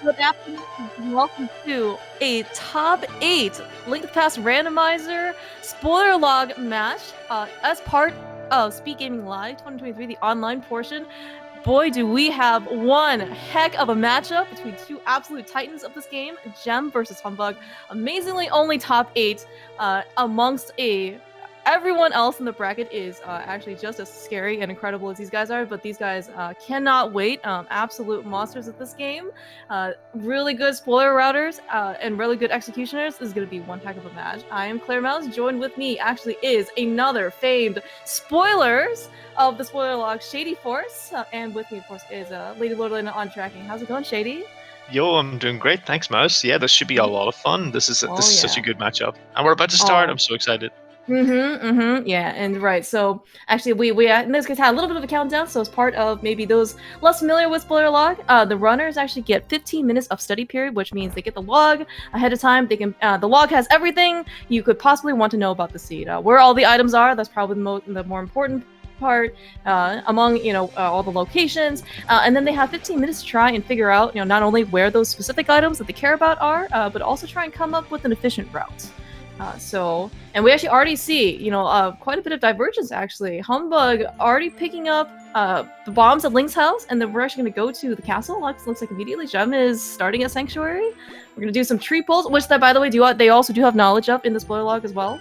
Good afternoon, and welcome to a top 8 Link to the Past randomizer spoiler log match as part of Speedgaming Live 2023, the online portion. Boy, do we have one heck of a matchup between two absolute titans of this game, Gem versus Humbug. Amazingly, only top 8 amongst everyone else in the bracket is actually just as scary and incredible as these guys are, but these guys cannot wait. Absolute monsters at this game. Really good spoiler routers and really good executioners. This is going to be one heck of a match. I am Claire Mouse. Joined with me actually is another famed spoilers of the spoiler log, Shady Force. And with me, of course, is Lady Lordlina on tracking. How's it going, Shady? Yo, I'm doing great. Thanks, Mouse. Yeah, this should be a lot of fun. This is such a good matchup. And we're about to start. I'm so excited. Yeah, and right. So actually, we in this case had a little bit of a countdown. So as part of maybe those less familiar with spoiler log, the runners actually get 15 minutes of study period, which means they get the log ahead of time. They can the log has everything you could possibly want to know about the seed, where all the items are. That's probably the more important part among all the locations, and then they have 15 minutes to try and figure out not only where those specific items that they care about are, but also try and come up with an efficient route. And we actually already see, quite a bit of divergence, actually. Humbug already picking up the bombs at Link's house, and then we're actually going to go to the castle. Looks like immediately Gem is starting a sanctuary. We're going to do some tree pulls, which, by the way, they also do have knowledge of in the spoiler log as well.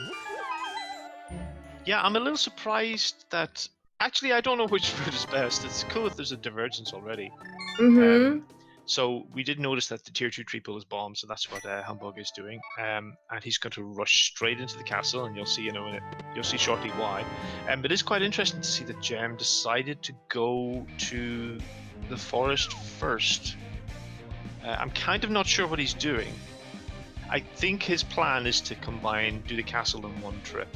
Yeah, I'm a little surprised that... Actually, I don't know which route is best. It's cool if there's a divergence already. So we did notice that the tier 2 tree pull is bombed, so that's what Humbug is doing. And he's going to rush straight into the castle, and you'll see you'll see shortly why. But it is quite interesting to see that Gem decided to go to the forest first. I'm kind of not sure what he's doing. I think his plan is to do the castle in one trip.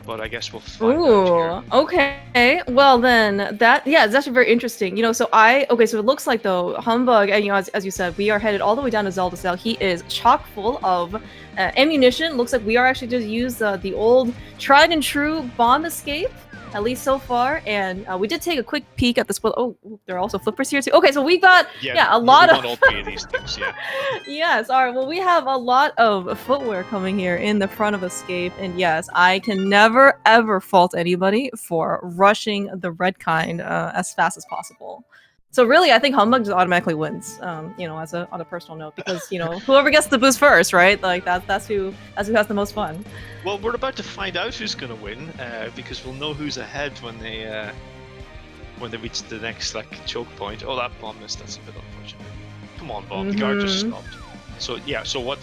But I guess we'll find out here. Okay. Well then, it's actually very interesting. So it looks like though Humbug, and as you said, we are headed all the way down to Zelda Cell. He is chock full of ammunition. Looks like we are actually just use the old tried and true bomb escape, at least so far. And we did take a quick peek at the spoil. Oh, there are also flippers here too. Okay, so we got a lot of all 3 of these things. Yeah. Yes. All right. Well, we have a lot of footwear coming here in the front of Escape, and yes, I can never ever fault anybody for rushing the red kind as fast as possible. So really, I think Humbug just automatically wins. On a personal note, because whoever gets the boost first, right? Like that's who has the most fun. Well, we're about to find out who's going to win, because we'll know who's ahead when they reach the next choke point. Oh, that bomb missed. That's a bit unfortunate. Come on, bomb. The guard just stopped. So yeah. So what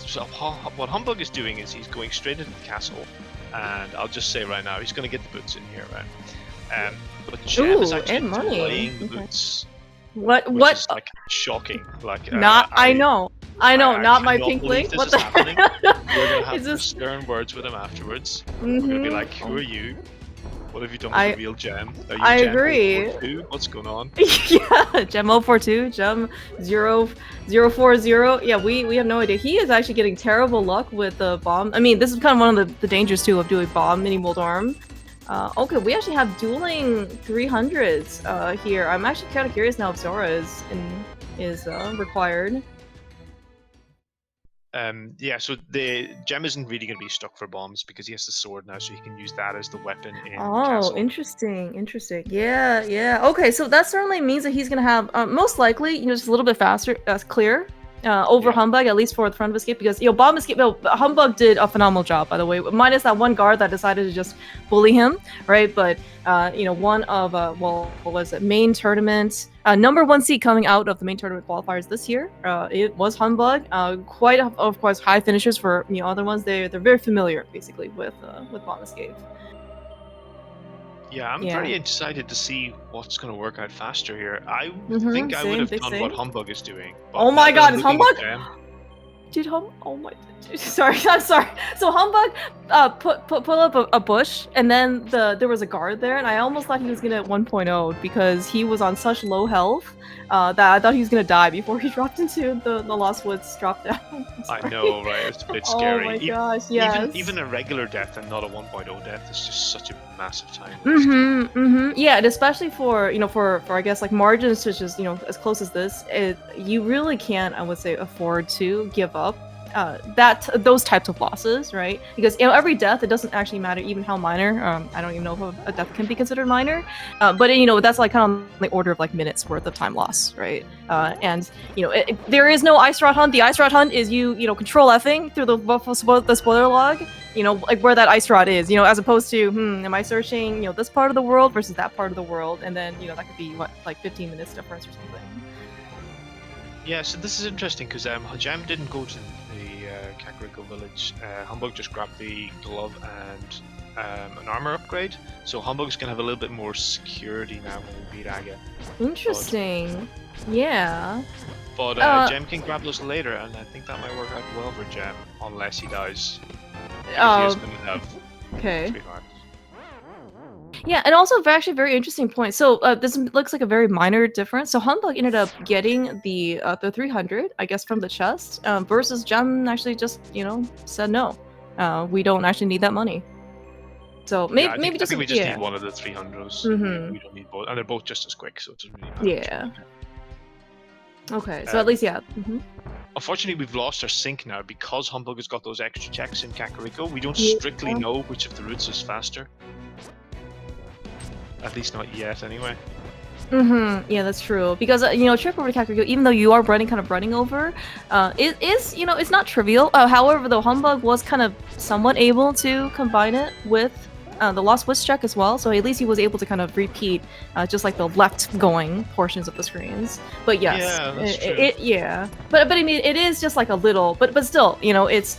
Humbug is doing is he's going straight into the castle, and I'll just say right now he's going to get the boots in here, right? But Gem is actually delaying the boots. What? Is, shocking. I know. Not my pink link. What the happening? We're gonna have stern words with him afterwards. We're gonna be like, "Who are you? What have you done with the real Gem? Are you I Gem agree. 042? What's going on?" Yeah, Gem 042, Gem 0040. Yeah, we have no idea. He is actually getting terrible luck with the bomb. I mean, this is kind of one of the dangers too of doing bomb mini mold arm. Okay, we actually have dueling 300s here. I'm actually kind of curious now if Zora is required. Yeah, so the Gem isn't really going to be stuck for bombs because he has the sword now, so he can use that as the weapon in the castle. Interesting. Yeah. Okay, so that certainly means that he's going to have, most likely, just a little bit faster, clear. Over Humbug, at least for the front of Escape, because bomb escape. Humbug did a phenomenal job, by the way, minus that one guard that decided to just bully him, right? But one of what was it? Main tournament number 1 seed coming out of the main tournament qualifiers this year. It was Humbug. Quite of course high finishers for other ones. They're very familiar basically with bomb escape. Yeah, I'm very excited to see what's going to work out faster here. I think I would have done what Humbug is doing. Oh my god, is Humbug? Dude, oh my, dude, sorry, I'm sorry. So Humbug pull up a bush, and then there was a guard there, and I almost thought he was gonna 1.0 because he was on such low health that I thought he was gonna die before he dropped into the Lost Woods drop down. I know, right? It's a bit scary. Oh my gosh, yes. Even a regular death and not a 1.0 death is just such a massive time. Yeah, and especially for for I guess like margins such as as close as this, you really can't, I would say, afford to give up those types of losses, right? Because every death, it doesn't actually matter even how minor. I don't even know if a death can be considered minor, but that's like kind of on the order of like minutes worth of time loss, right? And there is no ice rod hunt. The ice rod hunt is you control Fing through the spoiler log, like where that ice rod is, as opposed to am I searching this part of the world versus that part of the world, and then that could be what, like 15 minutes difference or something. Yeah, so this is interesting because Jam didn't go to the Kakariko village. Humbug just grabbed the glove and an armor upgrade. So Humbug's gonna have a little bit more security now when we beat Aga. Interesting. Yeah. But Jam can grab those later, and I think that might work out well for Jam, unless he dies. He is gonna have 3 hearts. Yeah, and also actually very interesting point. So this looks like a very minor difference. So Humbug ended up getting the 300, I guess, from the chest, versus Jam actually just said no. We don't actually need that money. So maybe I think we just yeah. need one of the 300s. We don't need both, and they're both just as quick, so it doesn't really matter. Yeah. Okay, so at least yeah. Unfortunately, we've lost our sync now because Humbug has got those extra checks in Kakariko. We don't strictly know which of the routes is faster. At least not yet, anyway. Yeah, that's true. Because trip over to Kakariko, even though you are running over, it is it's not trivial. However, though, Humbug was kind of somewhat able to combine it with the Lost Woods check as well. So at least he was able to kind of repeat just like the left-going portions of the screens. But yes, yeah, that's true. But I mean, it is just like a little, but still, it's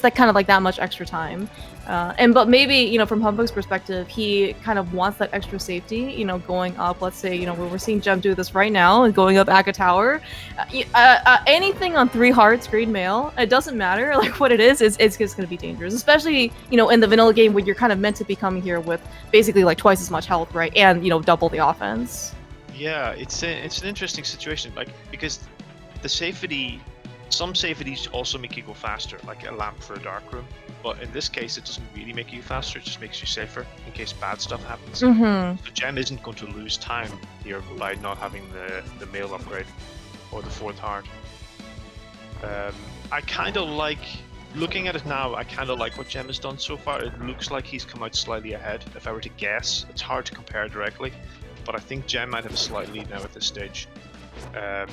like kind of like that much extra time. But maybe from Humbug's perspective, he kind of wants that extra safety. Going up, let's say we're seeing Jem do this right now and going up Aga Tower. Anything on 3 hearts, green mail, it doesn't matter like what it is. It's just going to be dangerous, especially in the vanilla game where you're kind of meant to be coming here with basically like twice as much health, right? And double the offense. Yeah, it's an interesting situation, like because the safety. Some safeties also make you go faster, like a lamp for a dark room. But in this case, it doesn't really make you faster, it just makes you safer in case bad stuff happens. So Gem isn't going to lose time here by not having the mail upgrade or the 4th heart. I kind of like, looking at it now, I kind of like what Gem has done so far. It looks like he's come out slightly ahead. If I were to guess, it's hard to compare directly, but I think Gem might have a slight lead now at this stage.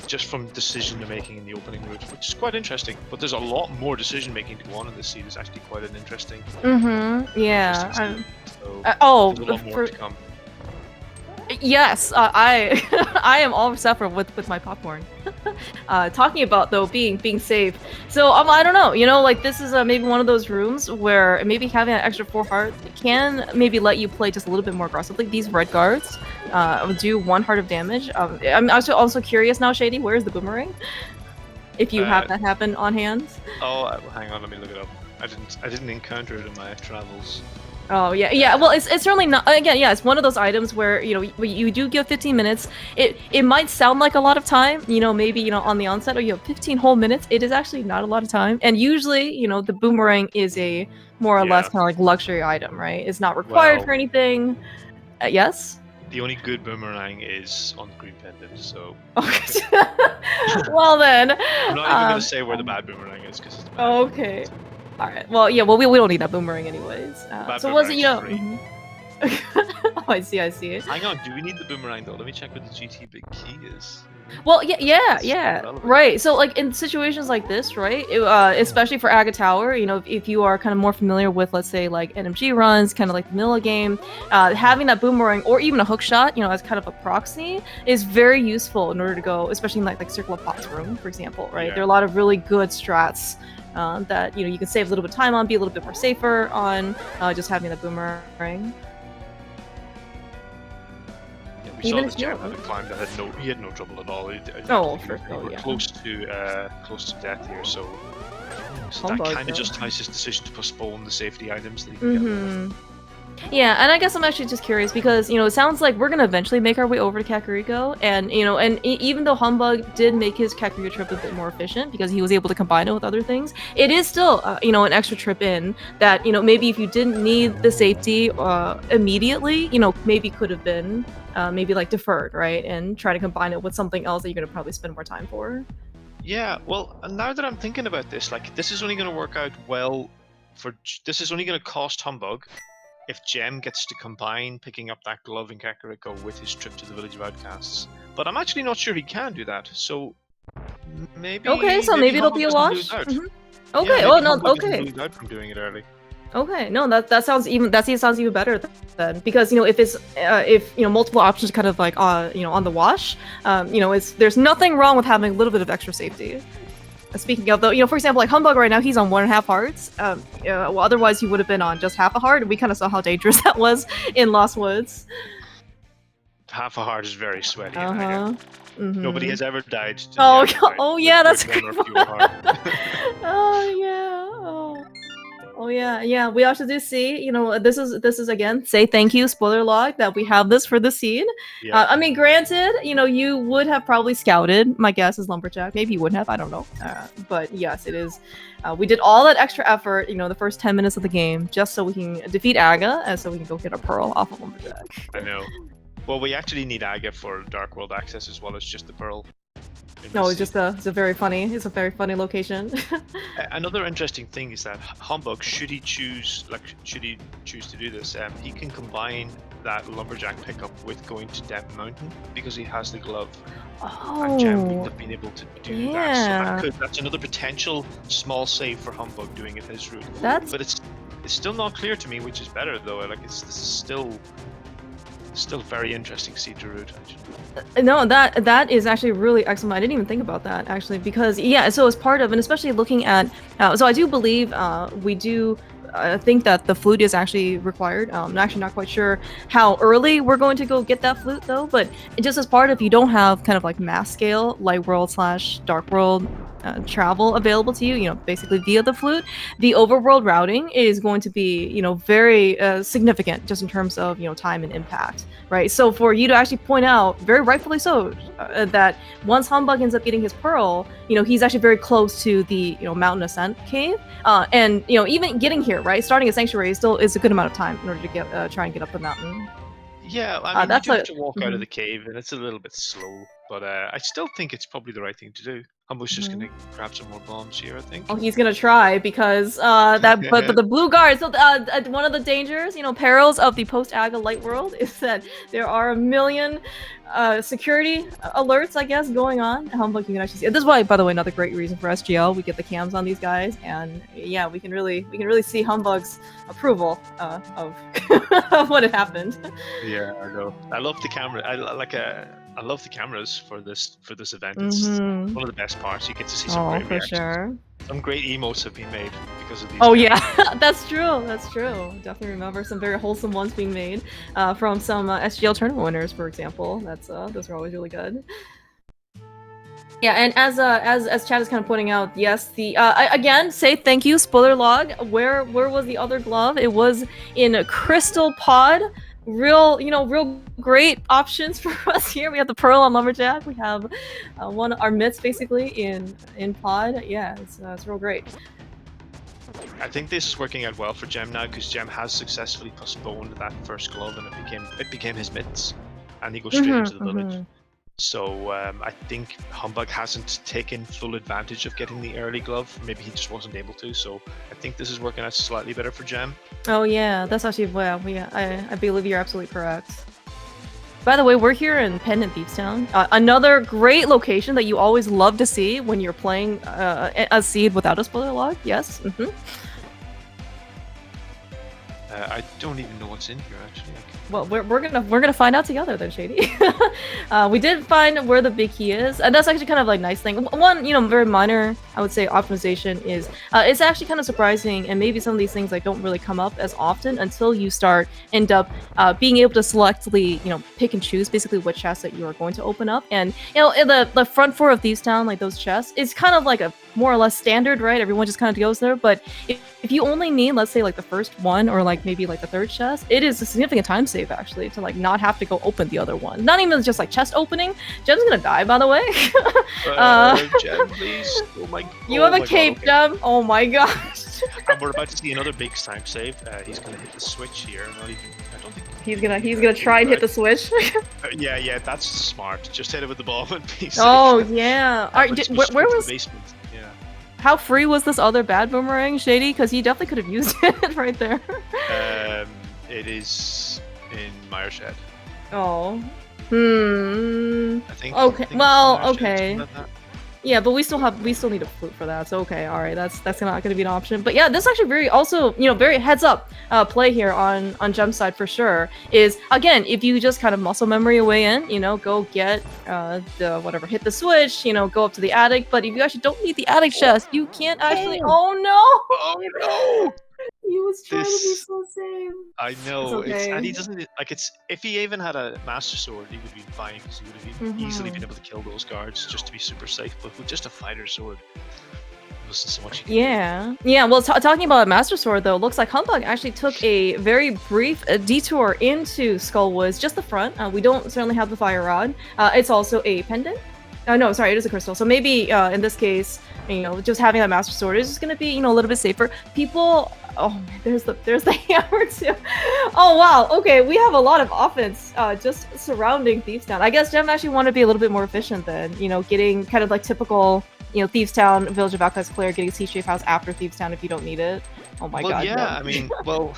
Just from decision making in the opening route, which is quite interesting. But there's a lot more decision making to go on in this seed. It's actually quite an interesting. Yeah. So there's a lot more to come. Yes, I I am all set with my popcorn. Talking about though being safe. So I don't know. Like this is maybe one of those rooms where maybe having an extra 4 heart can maybe let you play just a little bit more aggressively. These red guards do 1 heart of damage. I'm also curious now, Shady. Where's the boomerang? If you have that happen on hand. Oh, hang on, let me look it up. I didn't encounter it in my travels. Oh yeah. Well, it's certainly not. Again, yeah, it's one of those items where you do give 15 minutes. It might sound like a lot of time. Maybe on the onset, or you have 15 whole minutes. It is actually not a lot of time. And usually, the boomerang is a more or less kind of like luxury item, right? It's not required for anything. Yes. The only good boomerang is on the green pendant. So. Well then. I'm not even gonna say where the bad boomerang is because it's bad. Okay. All right. Well, yeah. Well, we don't need that boomerang anyways. So was it Oh, I see. Hang on. Do we need the boomerang though? Let me check what the GT big key is. Well, yeah. Right. So like in situations like this, right? Especially for Aga Tower, if you are kind of more familiar with, let's say, like NMG runs, kind of like the vanilla game, having that boomerang or even a hook shot, as kind of a proxy is very useful in order to go, especially in like Circle of Pots room, for example, right? Yeah. There are a lot of really good strats. That you can save a little bit of time on, be a little bit more safer on just having the boomerang. We Even saw his that Gem shield. had a climb that he had no trouble at all. Yeah. Close to death here, so that Humbug, kind yeah. of justifies his decision to postpone the safety items that he can get. Yeah, and I guess I'm actually just curious because, it sounds like we're gonna eventually make our way over to Kakariko, and, even though Humbug did make his Kakariko trip a bit more efficient because he was able to combine it with other things, it is still, an extra trip in that, maybe if you didn't need the safety immediately, maybe could have been, maybe like deferred, right? And try to combine it with something else that you're gonna probably spend more time for. Yeah, well, now that I'm thinking about this, like, this is only going to work out well this is only going to cost Humbug if Gem gets to combine picking up that glove in Kakariko with his trip to the Village of Outcasts. But I'm actually not sure he can do that, so maybe. Okay, so maybe it'll be a wash. Okay. Yeah, Oh no. Humbug Okay. doesn't lose out from doing it early. Okay, no, that sounds even better then, because if it's if multiple options kind of like on the wash, there's nothing wrong with having a little bit of extra safety. Speaking of though, for example, like Humbug right now, he's on 1.5 hearts. Well, otherwise he would have been on just half a heart, and we kind of saw how dangerous that was in Lost Woods. Half a heart is very sweaty. Nobody has ever died. Oh yeah, that's great. Oh yeah. We also do see, this is again, say thank you, spoiler log, that we have this for the scene. Yeah. I mean, granted, you would have probably scouted. My guess is Lumberjack. Maybe you wouldn't have. I don't know. But yes, it is. We did all that extra effort, the first 10 minutes of the game, just so we can defeat Aga, and so we can go get a pearl off of Lumberjack. I know. Well, we actually need Aga for Dark World access as well as just the pearl. No, it's a very funny location. Another interesting thing is that Humbug, should he choose to do this, he can combine that Lumberjack pickup with going to Death Mountain because he has the glove. And Gem wouldn't have been able to do that. So that's another potential small save for Humbug doing it his route. But it's still not clear to me which is better though. Like this is still very interesting Cedar route. No, that is actually really excellent. I didn't even think about that actually, because so as part of, and especially looking at, so I do believe we do think that the flute is actually required. I'm actually not quite sure how early we're going to go get that flute though, but just as part of, you don't have kind of like mass scale light world / dark world travel available to you, basically via the flute, the overworld routing is going to be, very significant just in terms of, time and impact, right? So for you to actually point out, very rightfully so, that once Humbug ends up getting his pearl, he's actually very close to the, mountain ascent cave, and, even getting here, right, starting a sanctuary still is a good amount of time in order to get try and get up the mountain. Yeah, I mean, you do have to walk out of the cave, and it's a little bit slow, but I still think it's probably the right thing to do. Humbug's just gonna grab some more bombs here, I think. Oh, he's gonna try because but the blue guard. So one of the dangers, perils of the post-Aga light world is that there are a million security alerts, I guess, going on. Humbug, you can actually see. This is why, by the way, another great reason for SGL. We get the cams on these guys, and yeah, we can really see Humbug's approval of of what had happened. Yeah, I know. I love the camera. I love the cameras for this event. It's one of the best parts. You get to see some great reactions. Sure. Some great emotes have been made because of these. Oh yeah, that's true. Definitely remember some very wholesome ones being made from some SGL tournament winners, for example. Those are always really good. Yeah, and as Chad is kind of pointing out, yes, the again, say thank you, spoiler log. Where was the other glove? It was in a Crystal Pod. Real great options for us here. We have the pearl on Lumberjack. We have our mitts basically in Pod. Yeah, it's real great. I think this is working out well for Gem now because Gem has successfully postponed that first glove, and it became his mitts, and he goes straight into the village. So I think Humbug hasn't taken full advantage of getting the early glove. Maybe he just wasn't able to. So I think this is working out slightly better for Gem. Oh yeah, that's actually I believe you're absolutely correct. By the way, we're here in Pendant Thieves Town. Another great location that you always love to see when you're playing a seed without a spoiler log. Yes. I don't even know what's in here actually. Well, we're gonna find out together then, Shady. We did find where the big key is, and that's actually kind of like nice thing. One, very minor, I would say, optimization is it's actually kind of surprising, and maybe some of these things like don't really come up as often until you end up being able to selectively, pick and choose basically what chests that you are going to open up. And in the front four of Thieves Town, like those chests, is kind of like a more or less standard, right? Everyone just kind of goes there. But if you only need, let's say, like the first one or like maybe like the third chest, it is a significant time save actually to like not have to go open the other one. Not even just like chest opening. Gem's gonna die, by the way. Gem, please. Oh my. You have a cape, okay. Gem. Oh my gosh. And we're about to see another big time save. He's gonna hit the switch here. I don't think he's gonna try and hit the switch. Yeah, that's smart. Just hit it with the ball and be safe. Oh yeah. Where was? Basement. Yeah. How free was this other bad boomerang, Shady? Because he definitely could have used it right there. It is in Meyer's head. Oh. I think. Okay. Well, okay. Yeah, but we still need a flute for that. So okay, all right, that's not going to be an option. But yeah, this actually very heads up play here on Gem's side for sure. Is again, if you just kind of muscle memory your way in, go get the whatever, hit the switch, go up to the attic. But if you actually don't need the attic chest, you can't actually. Oh no! He was trying to be so safe. I know. Okay. And he doesn't if he even had a master sword, he would have been fine because he would have easily been able to kill those guards just to be super safe. But with just a fighter sword, there wasn't so much. Yeah. Well, talking about a master sword though, looks like Humbugh actually took a very brief detour into Skullwoods, just the front. We don't certainly have the fire rod. It's also a pendant. No, sorry, it is a crystal. So maybe in this case, just having that master sword is just gonna be a little bit safer. People. Oh man, there's the hammer too. Oh wow, okay, we have a lot of offense just surrounding Thieves Town. I guess Gem actually wanted to be a little bit more efficient than, getting kind of like typical, Thieves Town, Village of Outcast player getting C-Shape House after Thieves Town if you don't need it. Oh my god. Yeah, no. I mean, well,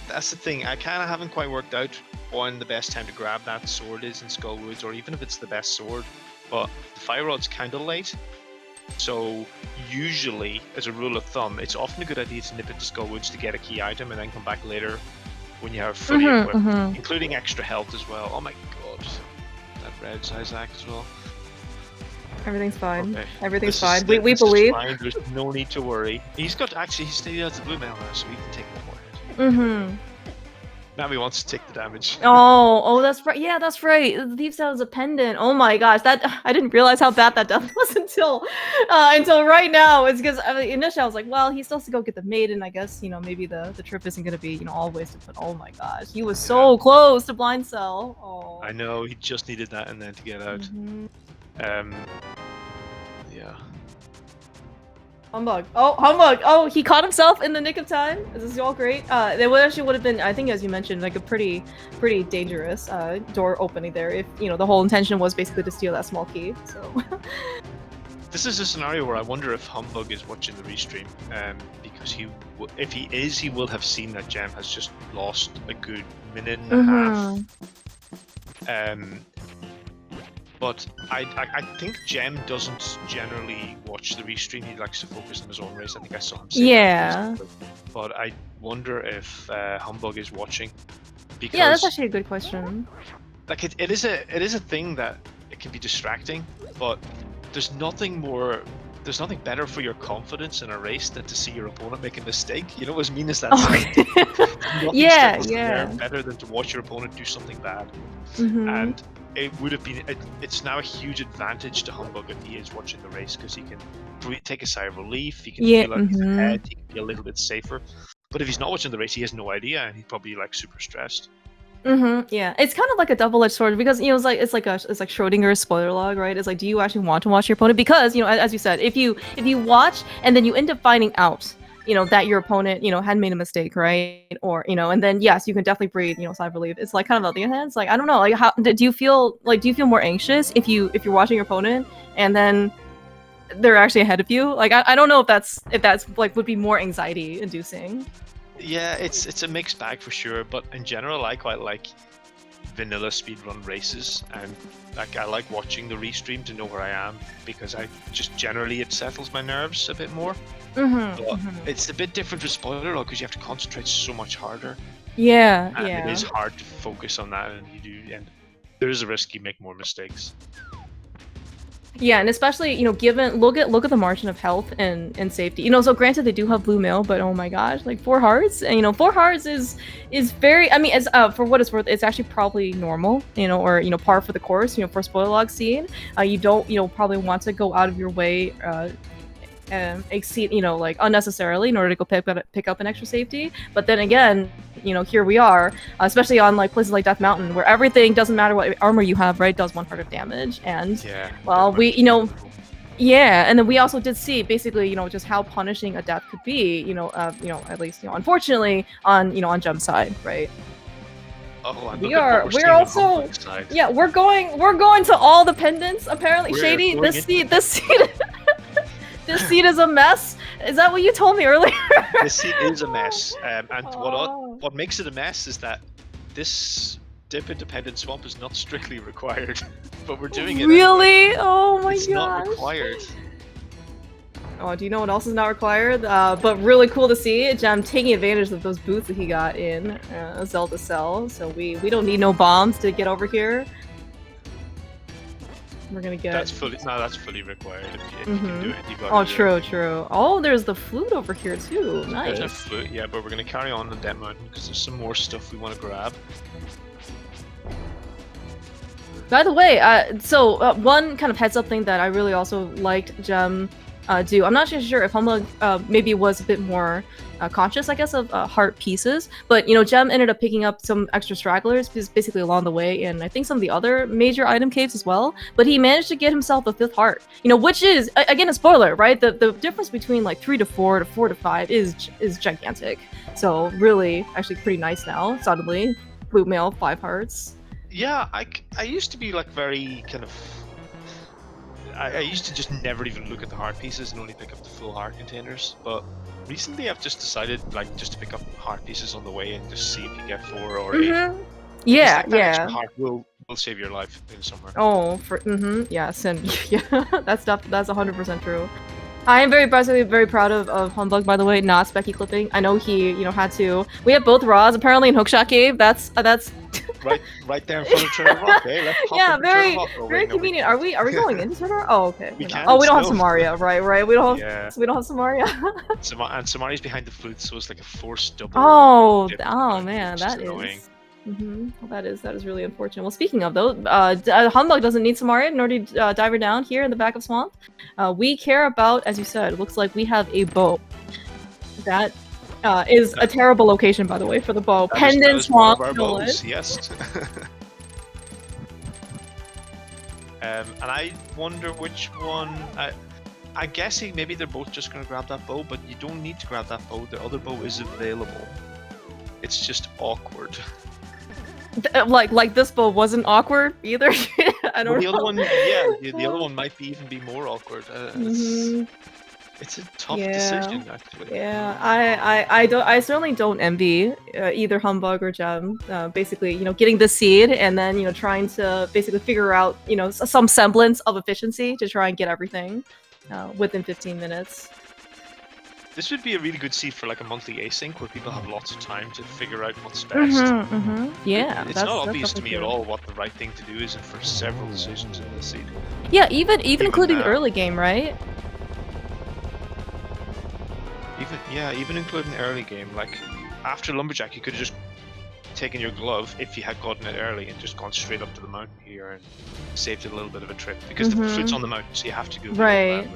that's the thing. I kind of haven't quite worked out when the best time to grab that sword is in Skullwoods, or even if it's the best sword. But the fire rod's kind of late. So usually, as a rule of thumb, it's often a good idea to nip into Skullwoods to get a key item and then come back later when you have fully equipped, including extra health as well. Oh my god, that red Isaac as well. Everything's fine. Okay. Everything's fine. We believe. Fine. There's no need to worry. He's still has the blue mail now, so he can take one more hit. Now he wants to take the damage. Oh, that's right. Yeah, that's right. The Thieves Town is a pendant. Oh my gosh, I didn't realize how bad that death was until right now. It's because initially I was like, well, he still has to go get the maiden. I guess maybe the trip isn't gonna be all wasted. But oh my gosh, he was so close to blind cell. Oh. I know. He just needed that and then to get out. Yeah. Humbugh. Oh, Humbugh. Oh, he caught himself in the nick of time. This is all great. There would have been, I think, as you mentioned, like a pretty dangerous door opening there. If the whole intention was basically to steal that small key. So. This is a scenario where I wonder if Humbugh is watching the restream, because if he is, he will have seen that Gem has just lost a good minute and a half. But I think Gem doesn't generally watch the restream. He likes to focus on his own race. I think I saw him say that. But I wonder if Humbugh is watching. Because, yeah, that's actually a good question. Like it is a thing that it can be distracting, but there's nothing better for your confidence in a race than to see your opponent make a mistake. As mean as that sounds. Yeah. Better than to watch your opponent do something bad. And it would have been. It's now a huge advantage to Humbugh if he is watching the race, because he can take a sigh of relief. He can feel like he's ahead. He can be a little bit safer. But if he's not watching the race, he has no idea, and he's probably like super stressed. Yeah, it's kind of like a double-edged sword because it's like Schrodinger's spoiler log, right? It's like, do you actually want to watch your opponent? Because as you said, if you watch and then you end up finding out that your opponent had made a mistake, right? Or and then yes, you can definitely breathe sigh of relief. It's like kind of on the other hand, it's like, I don't know, like how do you feel more anxious if you're watching your opponent and then they're actually ahead of you? Like I don't know if that's like would be more anxiety inducing. Yeah, it's a mixed bag for sure, but in general, I quite like vanilla speedrun races, and like I like watching the restream to know where I am, because I just generally it settles my nerves a bit more. But it's a bit different with spoiler log because you have to concentrate so much harder. Yeah, And yeah. it is hard to focus on that, and there is a risk you make more mistakes. Yeah, and especially, you know, given look at the margin of health and safety. You know, so granted they do have blue mail, but oh my gosh, like 4 hearts, and you know, 4 hearts is very, I mean, as for what it's worth, it's actually probably normal, you know, or you know, par for the course, you know, for spoiler log scene. You don't, you know, probably want to go out of your way and exceed, you know, like unnecessarily in order to go pick up an extra safety. But then again, you know, here we are, especially on like places like Death Mountain, where everything doesn't matter what armor you have, right? Does 1 heart of damage, and Yeah. well, we, you know, yeah, and then we also did see basically, you know, just how punishing a death could be, you know, at least, you know, unfortunately on, you know, on Gem's side, right? Oh, and We're also, yeah, we're going to all the pendants apparently. Shady, this seat this seat is a mess. Is that what you told me earlier? This seat is a mess, and what makes it a mess is that this dip into Pendant Swamp is not strictly required, but we're doing it really anyway. Oh my gosh. It's not required. Oh, do you know what else is not required? But really cool to see Gem taking advantage of those boots that he got in Zelda Cell. So we don't need no bombs to get over here. We're gonna get. That's fully required. If you can do it, you got. Oh, true. Oh, there's the flute over here too. Nice. There's a flute, yeah, but we're gonna carry on the Death Mountain because there's some more stuff we want to grab. By the way, so one kind of heads up thing that I really also liked Gem do. I'm not sure if humbugh maybe was a bit more conscious, I guess, of heart pieces, but you know, Gem ended up picking up some extra stragglers basically along the way, and I think some of the other major item caves as well. But he managed to get himself a 5th heart, you know, which is again a spoiler, right? The difference between like 3 to 4 to 4 to 5 is gigantic. So really, actually, pretty nice now. Suddenly, blue mail 5 hearts. Yeah, I used to be like very kind of. I used to just never even look at the heart pieces and only pick up the full heart containers, but recently I've just decided like just to pick up heart pieces on the way and just see if you get 4 or 8. Yeah, that extra heart will save your life in somewhere. Oh, yes, and yeah, that's 100% true. I am very proud of humbugh, by the way, not Specky clipping. I know he, you know, had to. We have both Raws apparently in Hookshot Cave. That's right there in front of Turtle Rock. Okay, let's pop yeah, very convenient. Are we going into Turtle Rock? Oh, okay. We can. Oh, we don't have Samaria, right? We don't have. So we don't have Samaria. And Samaria's behind the flute, so it's like a forced double. Oh man, that annoying. Is. Well, that is really unfortunate. Well, speaking of though, humbugh doesn't need Samaria in order to dive her down here in the back of Swamp. We care about, as you said, it looks like we have a bow. That is a terrible location, by the way, for the bow. Pendant Swamp. Yes. And I wonder which one. I'm guessing maybe they're both just going to grab that bow, but you don't need to grab that bow. The other bow is available. It's just awkward. Like this bow wasn't awkward either. I don't know. The other one, yeah, the other one might even be more awkward. It's a tough decision, actually. Yeah, I certainly don't envy either humbugh or Gem. Basically, you know, getting the seed and then, you know, trying to basically figure out, you know, some semblance of efficiency to try and get everything within 15 minutes. This would be a really good seed for like a monthly async where people have lots of time to figure out what's best. Yeah, it's not obvious to me at all what the right thing to do is for several decisions in this seed. Yeah, even including early game, right? Even including early game. Like after Lumberjack, you could have just taken your glove if you had gotten it early and just gone straight up to the mountain here and saved it a little bit of a trip because the flute's on the mountain, so you have to go right.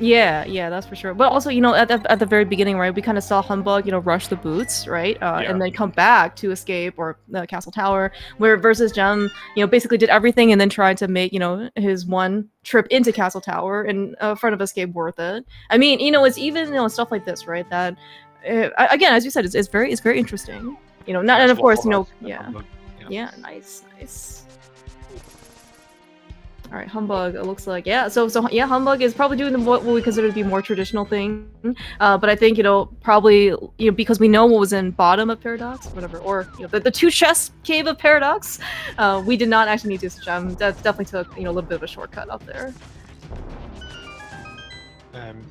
Yeah, that's for sure. But also, you know, at the very beginning, right, we kind of saw humbugh, you know, rush the boots, right, and then come back to escape or the castle tower. Where versus Gem, you know, basically did everything and then tried to make, you know, his one trip into castle tower in front of escape worth it. I mean, you know, it's even, you know, stuff like this, right? That again, as you said, it's very interesting. You know, not and of course, you know, yeah, nice. All right, humbugh. It looks like So yeah, humbugh is probably doing what we consider to be more traditional thing. But I think probably because we know what was in bottom of Paradox, whatever, or the two chest cave of Paradox, we did not actually need to gem. That definitely took a little bit of a shortcut up there.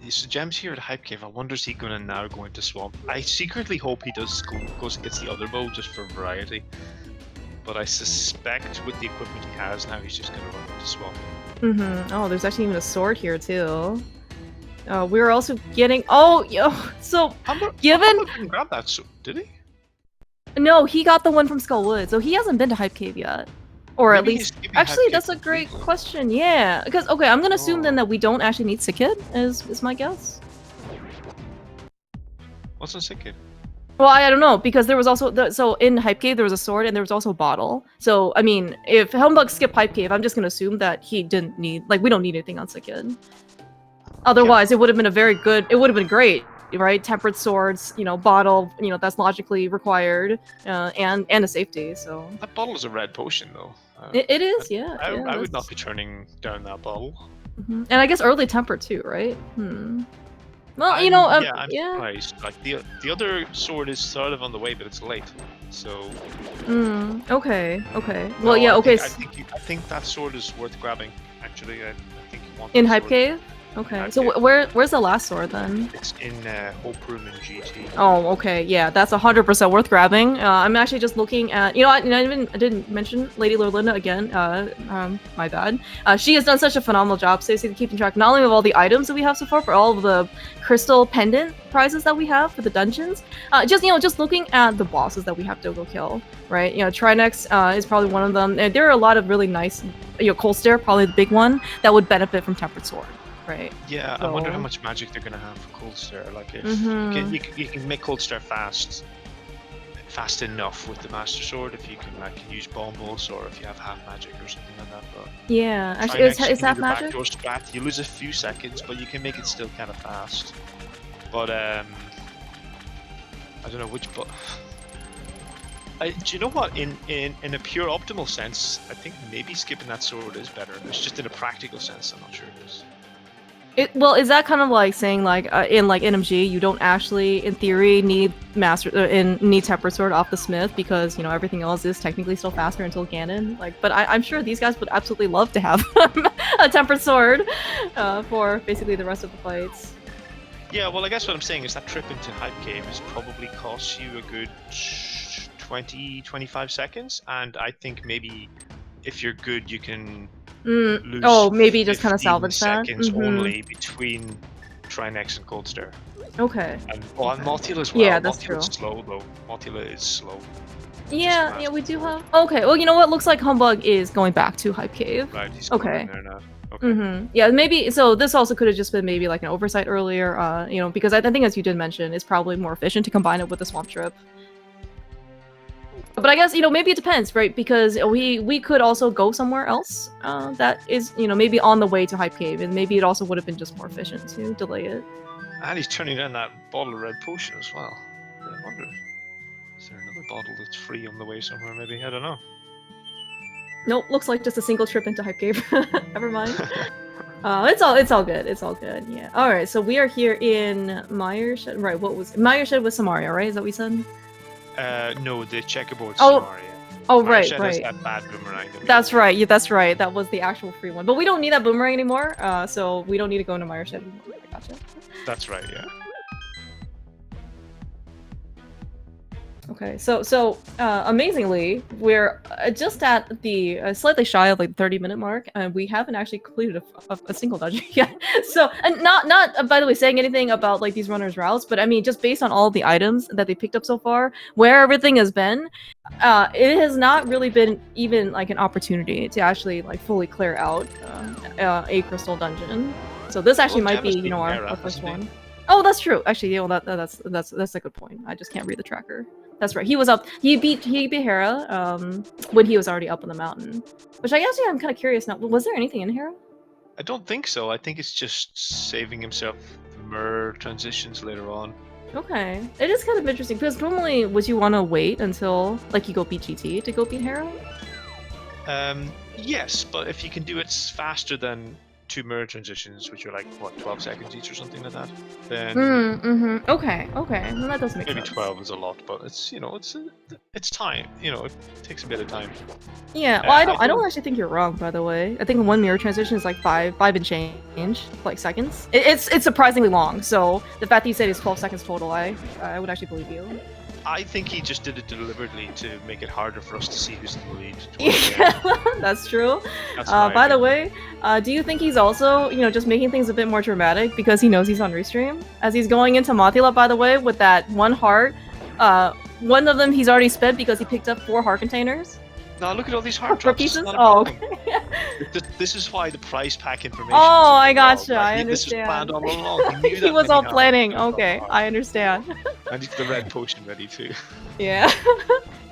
So Gem's here at Hype Cave. I wonder is he gonna now go into Swamp? I secretly hope he goes and gets the other bow just for variety. But I suspect with the equipment he has now, he's just gonna run into Swamp. Oh, there's actually even a sword here too. We're also getting so given didn't grab that sword, did he? No, he got the one from Skullwood, so he hasn't been to Hype Cave yet. Or Maybe at least, actually, that's a great question. Yeah, because okay, I'm gonna assume then that we don't actually need Sick Kid. Is my guess. What's a Sick Kid? Well, I don't know because there was also so in Hype Cave there was a sword and there was also a bottle. So I mean, if humbugh skipped Hype Cave, I'm just gonna assume that he didn't need we don't need anything on Sick Kid. Otherwise, it would have been it would have been great, right? Tempered swords, bottle, that's logically required, and a safety. So that bottle is a red potion though. It is, yeah. I would not be turning down that bottle. And I guess early temper too, right? Well, yeah, I'm surprised. Like the other sword is sort of on the way, but it's late. So. Okay. Well, yeah. Okay. I think that sword is worth grabbing. Actually, I think you want. In Hype Cave. Okay, so where's the last sword then? It's in Hope Room in GT. Oh, okay, yeah, that's 100% worth grabbing. I'm actually just looking at, I didn't mention Lady Lorlinda again. My bad. She has done such a phenomenal job, Stacey, keeping track not only of all the items that we have so far, but all of the crystal pendant prizes that we have for the dungeons. Just looking at the bosses that we have to go kill, right? Trinex is probably one of them. There are a lot of really nice, Cold Stare, probably the big one that would benefit from Tempered Sword. Right. Yeah, so... I wonder how much magic they're gonna have for Cold Stare. Like if you can make Cold Stare fast enough with the Master Sword if you can use bombs or if you have half magic or something like that. But yeah, actually, is half magic? Backdoor strat, you lose a few seconds, but you can make it still kind of fast. But I don't know which. But do you know what? In a pure optimal sense, I think maybe skipping that sword is better. It's just in a practical sense, I'm not sure it is. Well, is that kind of like saying in NMG you don't actually, in theory, need need Tempered Sword off the Smith because everything else is technically still faster until Ganon. But I'm sure these guys would absolutely love to have a Tempered Sword for basically the rest of the fights. Yeah, well, I guess what I'm saying is that trip into Hype Cave has probably cost you a good 20-25 seconds, and I think maybe if you're good, you can. Maybe just kind of salvage that. Seconds only between Trinex and Cold Stare. Okay. And Mottula as well. Yeah, that's true. Slow though. Mottula is slow. Yeah, we do have. Okay, well, you know what? Looks like humbugh is going back to Hype Cave. Right, he's going there now. Okay. Yeah, maybe. So this also could have just been maybe like an oversight earlier. Because I think as you did mention, it's probably more efficient to combine it with the swamp trip. But I guess, maybe it depends, right? Because we could also go somewhere else that is, maybe on the way to Hype Cave, and maybe it also would have been just more efficient to delay it. And he's turning down that bottle of red potion as well. I wonder, is there another bottle that's free on the way somewhere, maybe? I don't know. Nope, looks like just a single trip into Hype Cave. Never mind. It's all good. It's all good, yeah. Alright, so we are here in Myershed. Right, what was Myershed with Samaria, right? Is that what we said? No, the checkerboard Samaria. Oh, right. That bad boomerang. That's right. Yeah, that's right. That was the actual free one. But we don't need that boomerang anymore, so we don't need to go into Myershed anymore. I gotcha. That's right, yeah. Okay, so amazingly, we're just at the slightly shy of like the 30-minute mark, and we haven't actually completed a single dungeon yet. So, and not by the way saying anything about like these runners' routes, but I mean just based on all of the items that they picked up so far, where everything has been, it has not really been even like an opportunity to actually like fully clear out a crystal dungeon. So this actually might be our first one. Oh, that's true. Actually, that's a good point. I just can't read the tracker. That's right. He was up. He beat Hera when he was already up on the mountain. Which I guess I'm kind of curious now. Was there anything in Hera? I don't think so. I think it's just saving himself for transitions later on. Okay, it is kind of interesting because normally would you want to wait until like you go beat GT to go beat Hera? Yes, but if you can do it faster than 2 mirror transitions, which are like what 12 seconds each or something like that, then Okay, well, that does make maybe sense. 12 is a lot, but it's it's time. It takes a bit of time. Yeah, well, I don't actually think you're wrong, by the way. I think one mirror transition is like five and change, like seconds. It's surprisingly long. So the fact that you said it's 12 seconds total, I would actually believe you. I think he just did it deliberately to make it harder for us to see who's in the lead. Yeah, that's true. By the way, do you think he's also, just making things a bit more dramatic because he knows he's on restream? As he's going into Mothula, by the way, with that one heart, one of them he's already spent because he picked up 4 heart containers. No, look at all these heart for drops. pieces? Oh, okay. This is why the prize pack information. Oh, I gotcha. I understand. This was planned all along. He, he was all planning. Okay, I understand. I need the red potion ready too. Yeah.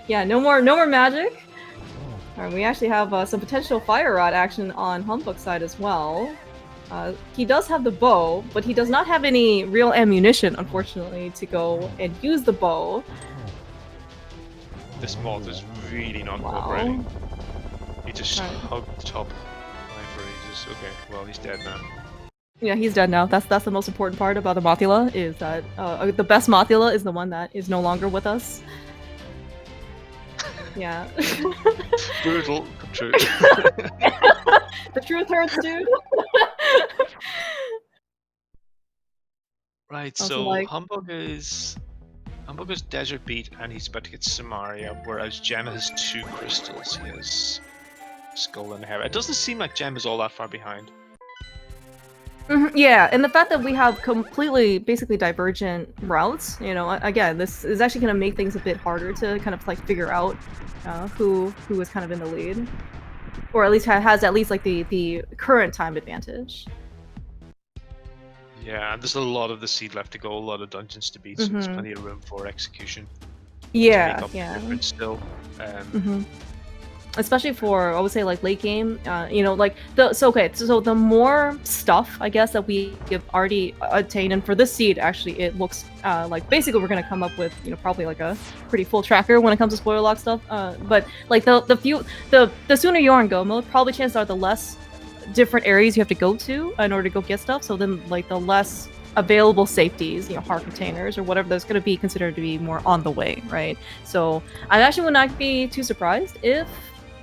Yeah. No more magic. Alright, we actually have some potential fire rod action on Humbugh's side as well. He does have the bow, but he does not have any real ammunition, unfortunately, to go and use the bow. This moth is really not cooperating. He just hugged the top line for ages. Okay, well, he's dead now. Yeah, he's dead now. That's the most important part about the Mothula, is that the best Mothula is the one that is no longer with us. Yeah. Brutal, but true. The truth hurts, dude. Right, so Humbugh is Desert Beat, and he's about to get Samaria, whereas Gem has 2 crystals. He has Skull and Hair. It doesn't seem like Gem is all that far behind. Yeah, and the fact that we have completely, basically divergent routes, again, this is actually going to make things a bit harder to kind of like figure out who is kind of in the lead, or at least has at least like the current time advantage. Yeah, and there's a lot of the seed left to go, a lot of dungeons to beat, so there's plenty of room for execution. Yeah, to make up the difference still. Especially for, I would say, like late game, so the more stuff, I guess, that we have already attained, and for this seed, actually, it looks like basically we're gonna come up with, probably like a pretty full tracker when it comes to spoiler lock stuff. But like the sooner you're on go mode, probably chances are the less different areas you have to go to in order to go get stuff. So then, like, the less available safeties, heart containers or whatever, that's going to be considered to be more on the way, right? So I actually would not be too surprised if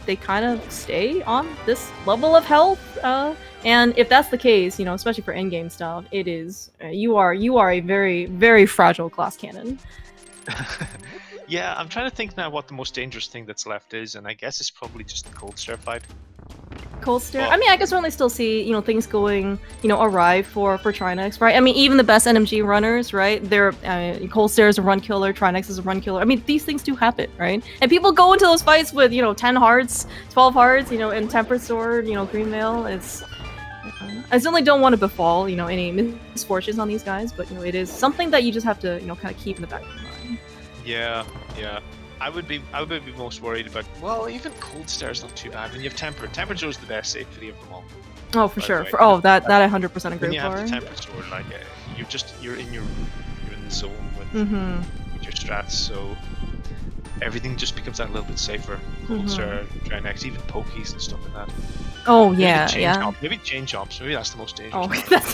they kind of stay on this level of health. And if that's the case, especially for endgame stuff, it is you are a very, very fragile glass cannon. Yeah, I'm trying to think now what the most dangerous thing that's left is, and I guess it's probably just the cold stare fight. Cold stare. I mean, I can certainly still see, things going, awry for Trinex, right? I mean, even the best NMG runners, right? They're cold stare is a run killer, Trinex is a run killer. I mean, these things do happen, right? And people go into those fights with, 10 hearts, 12 hearts, and Tempered Sword, green mail. It's I certainly don't want to befall, any misfortunes on these guys, but it is something that you just have to, kind of keep in the back of your mind. Yeah. I would be most worried about. Well, even cold stare is not too bad. When you have tempered sword is the best safety of them all. Oh, for sure. That I 100% agree. When you have the tempered sword, like you're in the zone with your strats, so everything just becomes that little bit safer. Cold stare, Trinex, even pokies and stuff like that. Oh yeah. Maybe chain chomps. Maybe that's the most dangerous.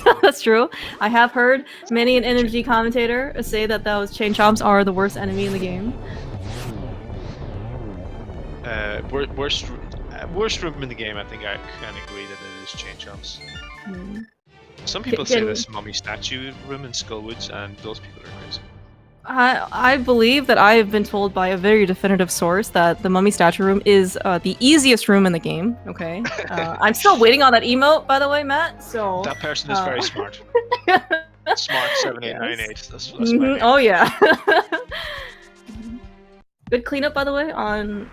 Oh, that's true. I have heard many an NMG commentator say that those chain chomps are the worst enemy in the game. Worst room in the game, I think I can agree that it is chain chomps. Some people say this mummy statue room in Skullwoods, and those people are crazy. I believe that I have been told by a very definitive source that the mummy statue room is the easiest room in the game. Okay, I'm still waiting on that emote, by the way, Matt. So that person is very smart. Smart 7898. That's my name. Oh yeah. Good cleanup, by the way, on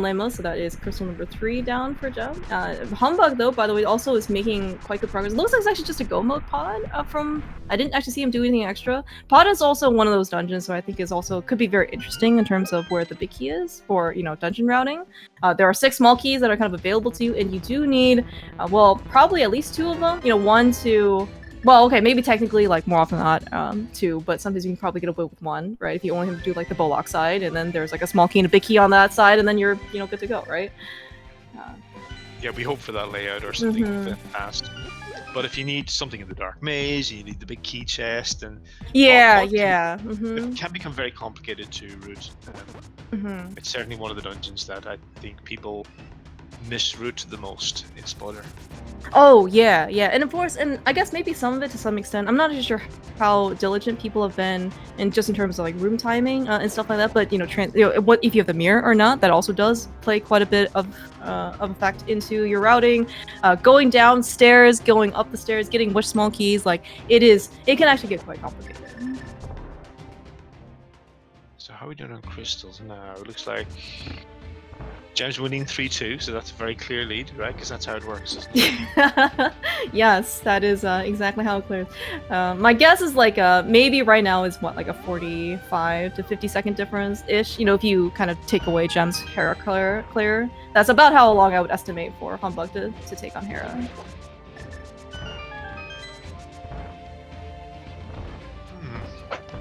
Lemos, so that is crystal number 3 down for Joe. Humbugh, though, by the way, also is making quite good progress. It looks like it's actually just a go mode pod from... I didn't actually see him do anything extra. Pod is also one of those dungeons, so I think could be very interesting in terms of where the big key is for, dungeon routing. There are 6 small keys that are kind of available to you, and you do need, probably at least 2 of them. One to... Well, okay, maybe technically, like, more often than not, 2, but sometimes you can probably get away with 1, right? If you only have to do, like, the Bollock side, and then there's, like, a small key and a big key on that side, and then you're, good to go, right? Yeah, we hope for that layout or something fast. But if you need something in the dark maze, you need the big key chest, and it can become very complicated to route. It's certainly one of the dungeons that I think people misroute the most in spoiler. Oh yeah, and of course, and I guess maybe some of it to some extent. I'm not sure how diligent people have been, in just in terms of like room timing and stuff like that. But what if you have the mirror or not? That also does play quite a bit of effect into your routing. Going downstairs, going up the stairs, getting which small keys. Like it can actually get quite complicated. So how are we doing on crystals now? It looks like Gem's winning 3-2, so that's a very clear lead, right? Because that's how it works, isn't it? Yes, that is exactly how it clears. My guess is like maybe right now is what, like a 45 to 50 second difference ish. If you kind of take away Gem's Hera clear, that's about how long I would estimate for Humbugh to take on Hera.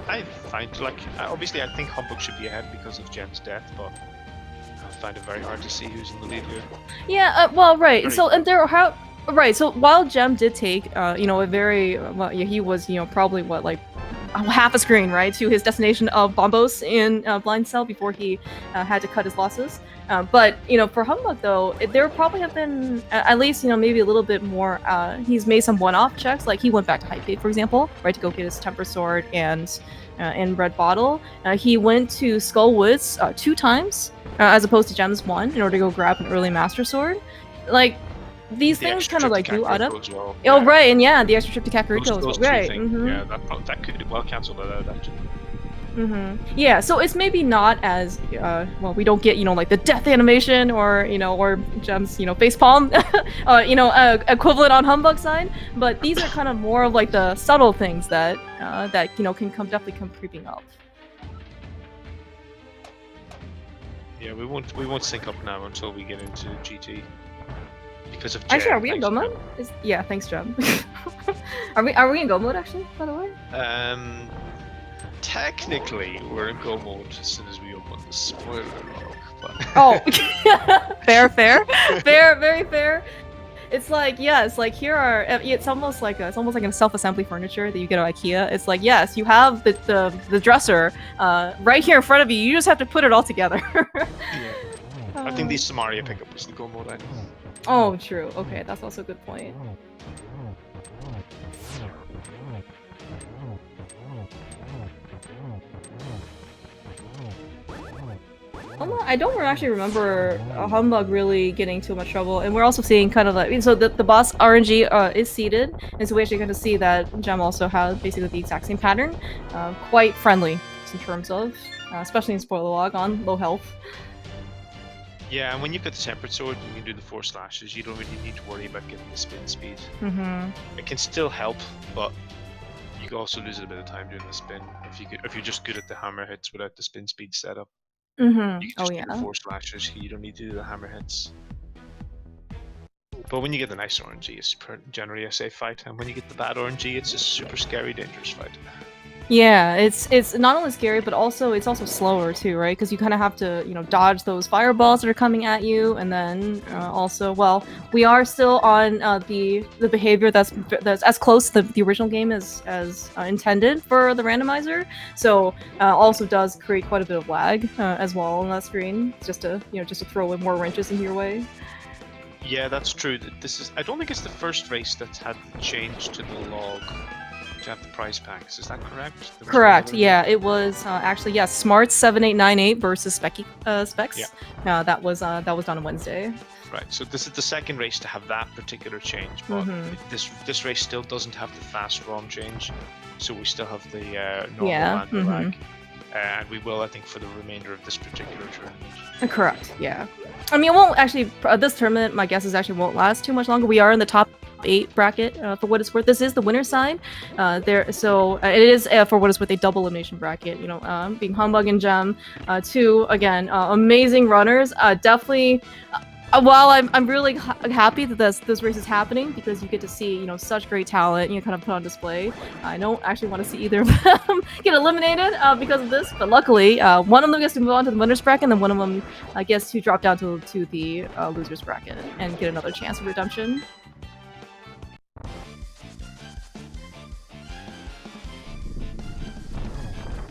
I find, like, obviously I think Humbugh should be ahead because of Gem's death, but I find it very hard to see who's in the lead here. Yeah, well, right. So, and there are right. So while Gem did take, a very, he was, probably what, like half a screen, right, to his destination of Bombos in Blind Cell before he had to cut his losses. But, for Humbugh, though, there probably have been, at least, maybe a little bit more, he's made some one-off checks. Like, he went back to Hypegate, for example, right, to go get his Temper Sword and Red Bottle. He went to Skull Woods 2 times, as opposed to Gem's 1, in order to go grab an early Master Sword. Like, these things kind of like do add up. Well. Oh, right, and yeah, the extra trip to Kakariko those as well. Right. Yeah, that could well cancel that out, actually. Yeah, so it's maybe not as well. We don't get like the death animation or or Gem's facepalm, equivalent on Humbugh's side. But these are kind of more of like the subtle things that can definitely come creeping up. Yeah, we won't sync up now until we get into GT. Because of Actually, are we in go mode? Yeah, thanks, Gem. are we in go mode actually? By the way. Technically, we're in go mode as soon as we open the spoiler log. But... Oh, fair, very fair. It's like, yes, like here are. It's almost like a self-assembly furniture that you get at IKEA. It's like, yes, you have the dresser right here in front of you. You just have to put it all together. Yeah. I think the Samaria pickup was the go mode item. Oh, true. Okay, that's also a good point. I don't actually remember Humbugh really getting too much trouble, and we're also seeing kind of like, so the boss RNG is seated, and so we actually kind of see that Gem also has basically the exact same pattern, quite friendly in terms of, especially in spoiler log on low health. Yeah, and when you've got the Tempered Sword, you can do the 4 slashes. You don't really need to worry about getting the spin speed. It can still help, but you can also lose a bit of time doing the spin if you're just good at the hammer hits without the spin speed setup. You can just do the 4 slashes. You don't need to do the hammer hits. But when you get the nice RNG, it's generally a safe fight, and when you get the bad RNG, it's a super scary, dangerous fight. Yeah, it's not only scary, but it's also slower too, right? Because you kind of have to, dodge those fireballs that are coming at you, and then also, well, we are still on the behavior that's as close to the original game as intended for the randomizer. So also does create quite a bit of lag as well on that screen, just to throw in more wrenches into your way. Yeah, that's true. I don't think it's the first race that's had the change to the log. To have the prize packs, is that correct? Correct. Yeah, it was actually Smart 7898 versus Specs. Yeah. That was done on Wednesday. Right. So this is the second race to have that particular change, but this race still doesn't have the fast ROM change, so we still have the normal lag. And we will, I think, for the remainder of this particular tournament. Correct. Yeah. I mean, it won't actually. This tournament, my guess is actually won't last too much longer. We are in the top 8 bracket for what it's worth. This is the winner's side. So it is for what it's worth a double elimination bracket. Being Humbugh and Gem, 2 again amazing runners. Definitely. While I'm really happy that this race is happening because you get to see, you know, such great talent, you know, kind of put on display. I don't actually want to see either of them get eliminated because of this, but luckily one of them gets to move on to the winners bracket, and then one of them gets to drop down to the losers bracket and get another chance of redemption.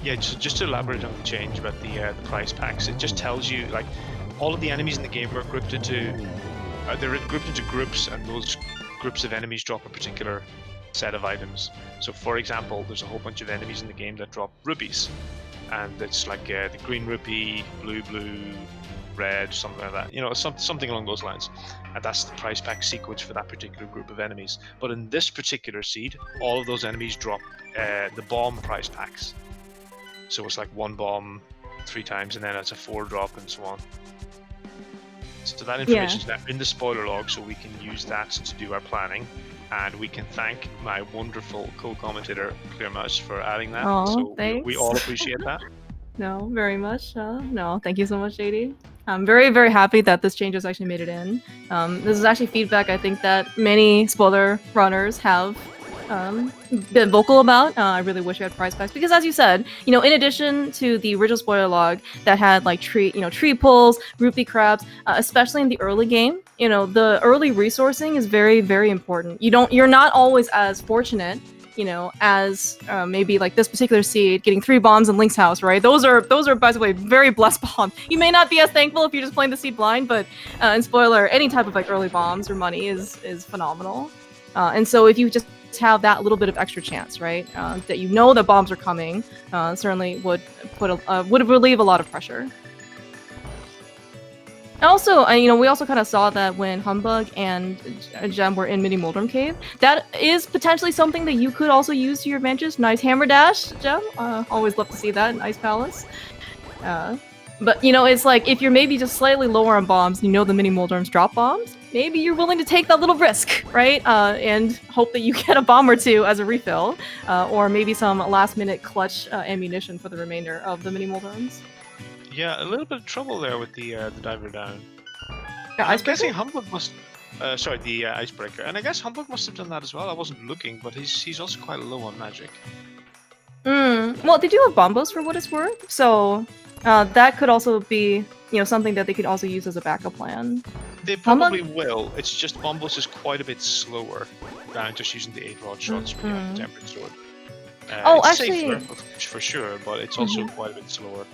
Yeah, just to elaborate on the change about the prize packs, it just tells you like all of the enemies in the game are grouped into they're grouped into groups, and those groups of enemies drop a particular set of items. So, for example, there's a whole bunch of enemies in the game that drop rupees, and it's like the green rupee, blue, red, something like that. You know, something along those lines, and that's the prize pack sequence for that particular group of enemies. But in this particular seed, all of those enemies drop the bomb prize packs. So it's like 1 bomb 3 times, and then it's a 4 drop, and so on. So that information is now in the spoiler log, so we can use that to do our planning. And we can thank my wonderful co-commentator, Clearmush, for adding that. Oh, so thanks. we all appreciate that. No, very much. No, thank you so much, JD. I'm very, very happy that this change has actually made it in. This is actually feedback I think that many spoiler runners have been vocal about. I really wish we had prize packs because, as you said, you know, in addition to the original spoiler log that had like tree pulls, rupee crabs, especially in the early game, you know, the early resourcing is very, very important. You're not always as fortunate, you know, as maybe like this particular seed getting 3 bombs in Link's house, right? Those are, by the way, very blessed bombs. You may not be as thankful if you're just playing the seed blind, but in spoiler, any type of like early bombs or money is phenomenal. And so if you just have that little bit of extra chance, right, that you know the bombs are coming, certainly would relieve a lot of pressure. Also, you know, we also kind of saw that when Humbug and Gem were in Mini Moldrum Cave, that is potentially something that you could also use to your advantage. Nice hammer dash, Gem. Always love to see that in Ice Palace. But, you know, it's like, if you're maybe just slightly lower on bombs, you know the Mini Moldrums drop bombs, maybe you're willing to take that little risk, right? And hope that you get a bomb or 2 as a refill, or maybe some last-minute clutch ammunition for the remainder of the Mini Moldrums. Yeah, a little bit of trouble there with the diver down. Yeah, I'm guessing Humbug must... sorry, the icebreaker. And I guess Humbug must have done that as well. I wasn't looking, but he's also quite low on magic. Well, they do have bombos for what it's worth, so that could also be, you know, something that they could also use as a backup plan. They probably will. It's just bombos is quite a bit slower than just using the 8 rod shots when you have the tempered sword. It's actually, safer for sure, but it's also quite a bit slower.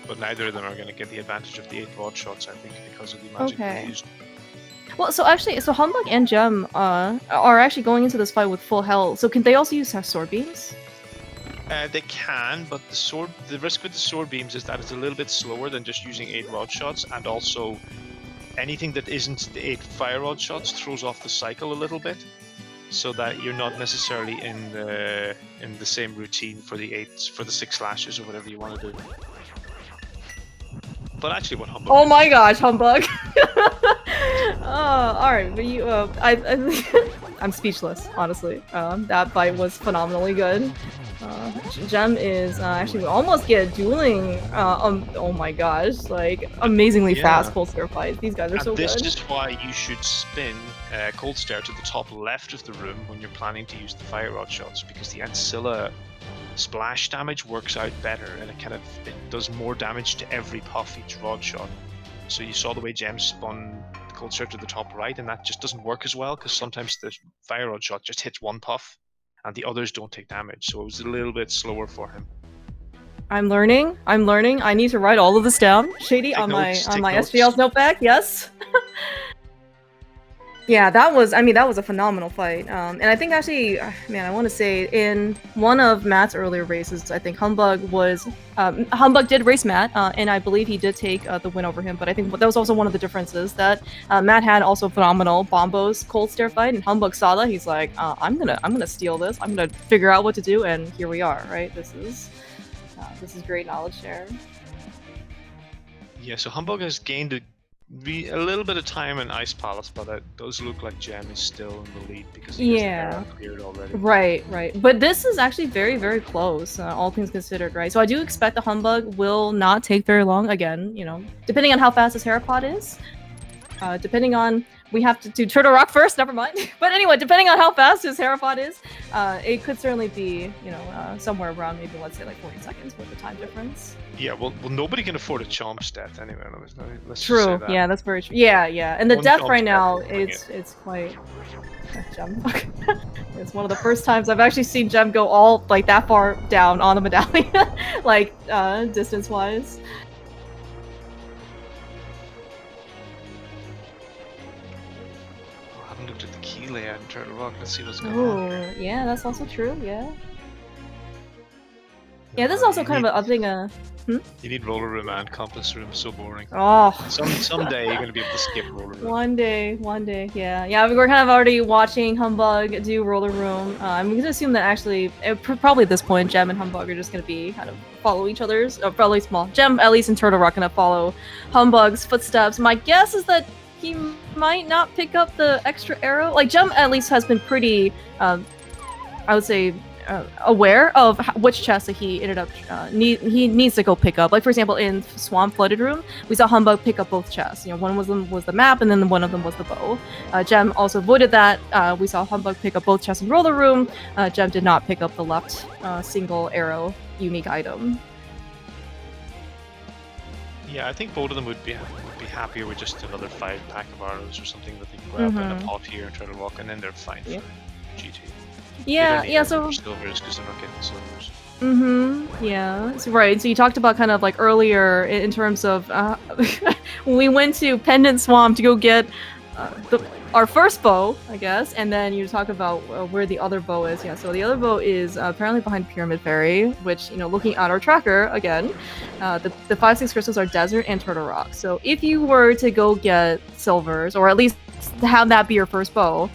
But neither of them are going to get the advantage of the 8 rod shots, I think, because of the magic they used. Well, so Humbug and Gem are actually going into this fight with full health. So can they also use sword beams? They can, but the risk with the sword beams is that it's a little bit slower than just using 8 rod shots, and also anything that isn't the 8 fire rod shots throws off the cycle a little bit, so that you're not necessarily in the same routine for the 6 slashes or whatever you want to do. But actually, what Humbug? Oh my gosh, Humbug! All right, but you, I'm speechless, honestly. That fight was phenomenally good. Gem is actually, we almost get dueling. Oh my gosh, like amazingly fast cold stare fights. These guys are so good. This is why you should spin cold stare to the top left of the room when you're planning to use the fire rod shots, because the Ancilla splash damage works out better, and it does more damage to every puff each rod shot. So you saw the way Gem spun the cold stare to the top right, and that just doesn't work as well, because sometimes the fire rod shot just hits 1 puff and the others don't take damage, so it was a little bit slower for him. I'm learning. I need to write all of this down. Shady, on my SGL's notepad, yes. Yeah, that was a phenomenal fight. And I think actually, man, I want to say in one of Matt's earlier races, I think Humbug did race Matt, and I believe he did take the win over him. But I think that was also one of the differences, that Matt had also phenomenal bombos cold stare fight, and Humbug saw that. He's like, I'm gonna steal this. I'm gonna figure out what to do, and here we are, right? This is great knowledge share. Yeah, so Humbug has gained a little bit of time in Ice Palace, but it does look like Gem is still in the lead because he has cleared already. Right. But this is actually very, very close, all things considered, right? So I do expect the Humbug will not take very long. Again, you know, depending on how fast his Herapod is. Depending on, we have to do Turtle Rock first, never mind. But anyway, depending on how fast his Herapod is, it could certainly be, you know, somewhere around maybe, let's say, like 40 seconds with the time difference. Yeah, well, nobody can afford a chomp's death anyway. Let's true, just say that. Yeah, that's very true. Yeah. And the death right now, it's quite... Gem. It's one of the first times I've actually seen Gem go all, like, that far down on the medallion, like, distance-wise. Looked at the key layout in Turtle Rock. Let's see what's going on. Oh, yeah, that's also true. Yeah. Yeah, this is also kind of a thing. You need roller room and compass room. So boring. Oh. Someday you're gonna be able to skip roller room. One day. Yeah. We're kind of already watching Humbugh do roller room. I'm gonna assume that actually, probably at this point, Gem and Humbugh are just gonna be kind of follow each other's. Probably small. Gem, at least in Turtle Rock, gonna follow Humbugh's footsteps. My guess is that he might not pick up the extra arrow. Like, Gem at least has been pretty, I would say, aware of which chest that he ended up he needs to go pick up. Like, for example, in Swamp Flooded Room, we saw Humbugh pick up both chests. You know, one was the map, and then one of them was the bow. Gem also avoided that. We saw Humbugh pick up both chests in Roller Room. Gem did not pick up the left single arrow unique item. Yeah, I think both of them would be happier with just another 5-pack of arrows or something that they can grab in a pot here and try to walk, and then they're fine for GT. Yeah, so silvers because they're not getting silvers. Yeah, so, right. So you talked about kind of like earlier in terms of when we went to Pendant Swamp to go get our first bow, I guess, and then you talk about where the other bow is. Yeah, so the other bow is apparently behind Pyramid Ferry, which, you know, looking at our tracker again, the 5-6 crystals are Desert and Turtle Rock. So if you were to go get silvers, or at least have that be your first bow,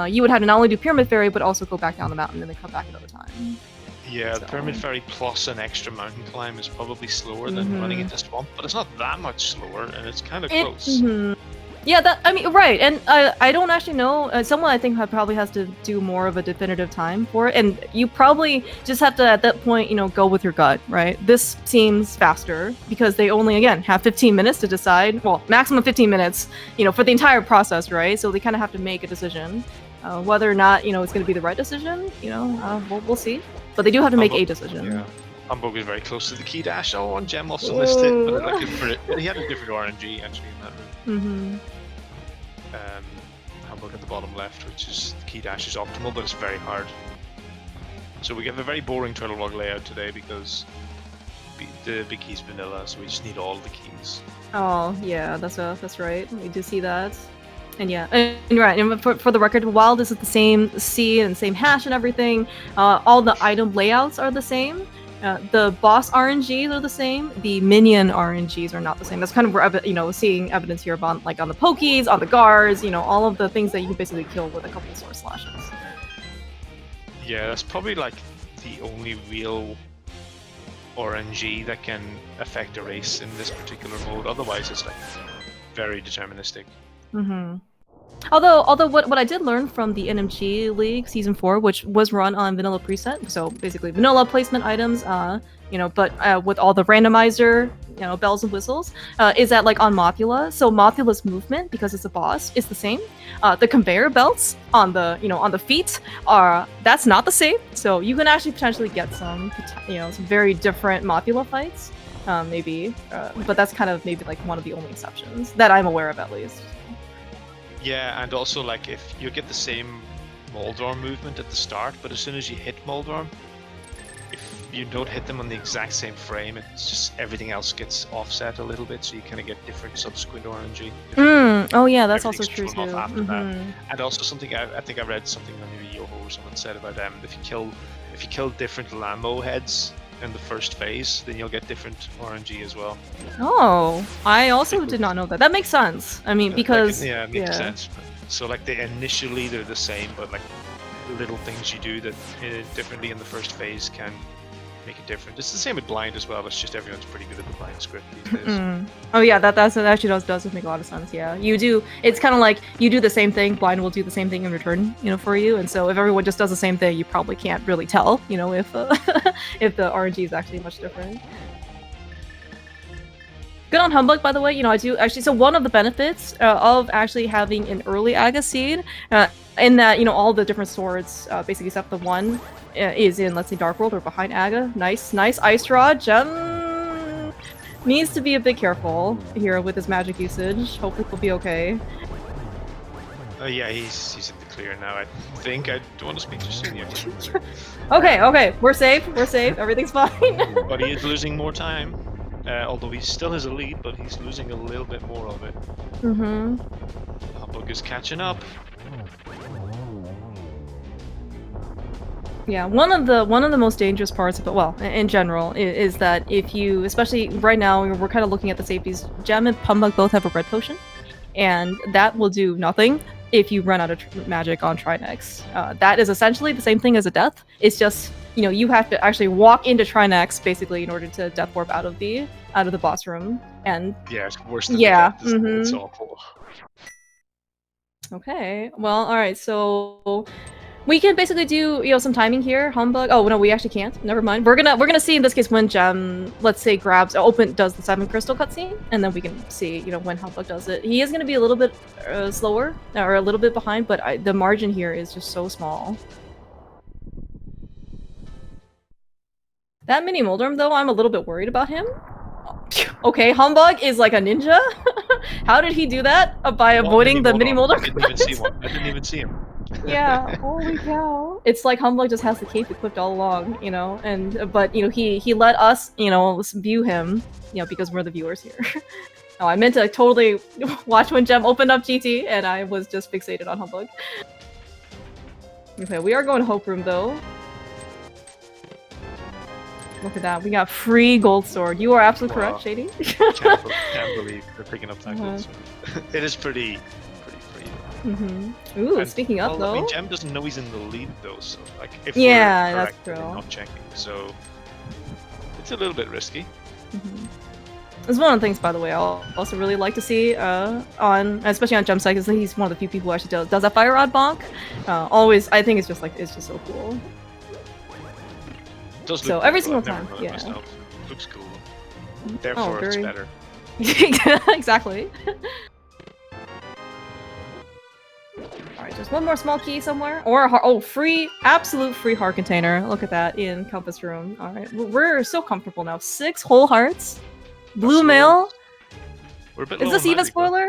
you would have to not only do Pyramid Ferry, but also go back down the mountain and then come back another time. Yeah, so the Pyramid Ferry plus an extra mountain climb is probably slower than running into Swamp, but it's not that much slower, and it's kind of close. Yeah, I mean, right, and I don't actually know. Someone I think probably has to do more of a definitive time for it, and you probably just have to, at that point, you know, go with your gut, right? This seems faster because they only, again, have 15 minutes to decide. Well, maximum 15 minutes, you know, for the entire process, right? So they kind of have to make a decision. Whether or not, you know, it's going to be the right decision, you know, we'll see. But they do have to make a decision. Yeah. Humbugh is very close to the key dash. Oh, and Gem also missed it, but looking for it. He had a different RNG actually in that room. Humbugh at the bottom left, which is the key dash is optimal, but it's very hard. So we get a very boring Turtle Rock layout today because the big key's vanilla, so we just need all the keys. Oh yeah, that's right. We do see that. And yeah, and right. And for the record, while this is the same seed and same hash and everything, all the item layouts are the same. The boss RNGs are the same. The minion RNGs are not the same. That's kind of where, you know, seeing evidence here on, like, on the pokies, on the guards, you know, all of the things that you can basically kill with a couple of sword slashes. Yeah, that's probably like the only real RNG that can affect a race in this particular mode. Otherwise, it's like very deterministic. Although what I did learn from the NMG League Season 4, which was run on vanilla preset, so basically vanilla placement items, you know, but with all the randomizer, you know, bells and whistles, is that, like, on Mothula, so Mothula's movement, because it's a boss, is the same. The conveyor belts on the, you know, on the feet that's not the same, so you can actually potentially get some, you know, some very different Mothula fights, maybe, but that's kind of maybe like one of the only exceptions that I'm aware of, at least. Yeah, and also, like, if you get the same Moldorm movement at the start, but as soon as you hit Moldorm, if you don't hit them on the exact same frame, it's just everything else gets offset a little bit, so you kind of get different subsequent RNG. Oh yeah, that's also true too. And also something I think I read something on maybe Yoho or someone said about if you kill different Lambo heads in the first phase, then you'll get different RNG as well. Oh, I also did not know that. That makes sense. I mean, because like, it makes sense. So like initially they're the same, but like little things you do that differently in the first phase can make it different. It's the same with blind as well. It's just everyone's pretty good at the blind script these days. Oh yeah, that actually does make a lot of sense. Yeah, you do. It's kind of like you do the same thing. Blind will do the same thing in return, you know, for you. And so if everyone just does the same thing, you probably can't really tell, you know, if if the RNG is actually much different. Good on Humbug, by the way. You know, I do actually. So one of the benefits of actually having an early Aga seed, in that, you know, all the different swords, basically except the one, is in, let's say, Dark World or behind Aga. Nice Ice Rod. Gem needs to be a bit careful here with his magic usage. Hopefully he'll be okay. Yeah, he's in the clear now. I think I don't want to speak too soon yet. Okay, we're safe. Everything's fine. But he is losing more time. Although he still has a lead, but he's losing a little bit more of it. Mm-hmm. Humbug is catching up. Yeah, one of the most dangerous parts of it, well, in general, is that if you, especially right now, we're kind of looking at the safeties. Gem and Humbug both have a red potion, and that will do nothing if you run out of magic on Trinex. That is essentially the same thing as a death. It's just, you know, you have to actually walk into Trinex basically in order to death warp out of the boss room, and yeah, it's worse than yeah, the death. It's awful. Okay, well, all right, so we can basically do, you know, some timing here. Humbug. Oh no, we actually can't. Never mind. We're gonna see in this case when Gem, let's say, does the 7 crystal cutscene, and then we can see, you know, when Humbug does it. He is gonna be a little bit slower or a little bit behind, but the margin here is just so small. That mini Moldorm, though, I'm a little bit worried about him. Okay, Humbug is like a ninja. How did he do that? By avoiding the mini Moldorm? I didn't even see one. I didn't even see him. Yeah, holy cow. It's like Humbug just has the cape equipped all along, you know, but you know, he let us, you know, view him, you know, because we're the viewers here. Oh, I meant to totally watch when Gem opened up GT, and I was just fixated on Humbug. Okay, we are going to Hope Room though. Look at that, we got free gold sword. You are absolutely correct, Shady. Can't believe they're picking up that gold sword. It is pretty free. Mm-hmm. Ooh, and, speaking of though, I mean, Gem doesn't know he's in the lead though, so like if we're correct, that's true. We're not checking, so it's a little bit risky. Mm-hmm. It's one of the things, by the way, I'll also really like to see especially on Gem side, because he's one of the few people who actually does that fire rod bonk. Always, I think it's just so cool. Does so look every cool. single time, yeah. Looks cool. Therefore, it's better. Exactly. Alright, just one more small key somewhere. Or a free, absolute free heart container. Look at that in Compass Room. Alright, we're so comfortable now. 6 whole hearts. Blue mail. We're a bit Is this even spoiler?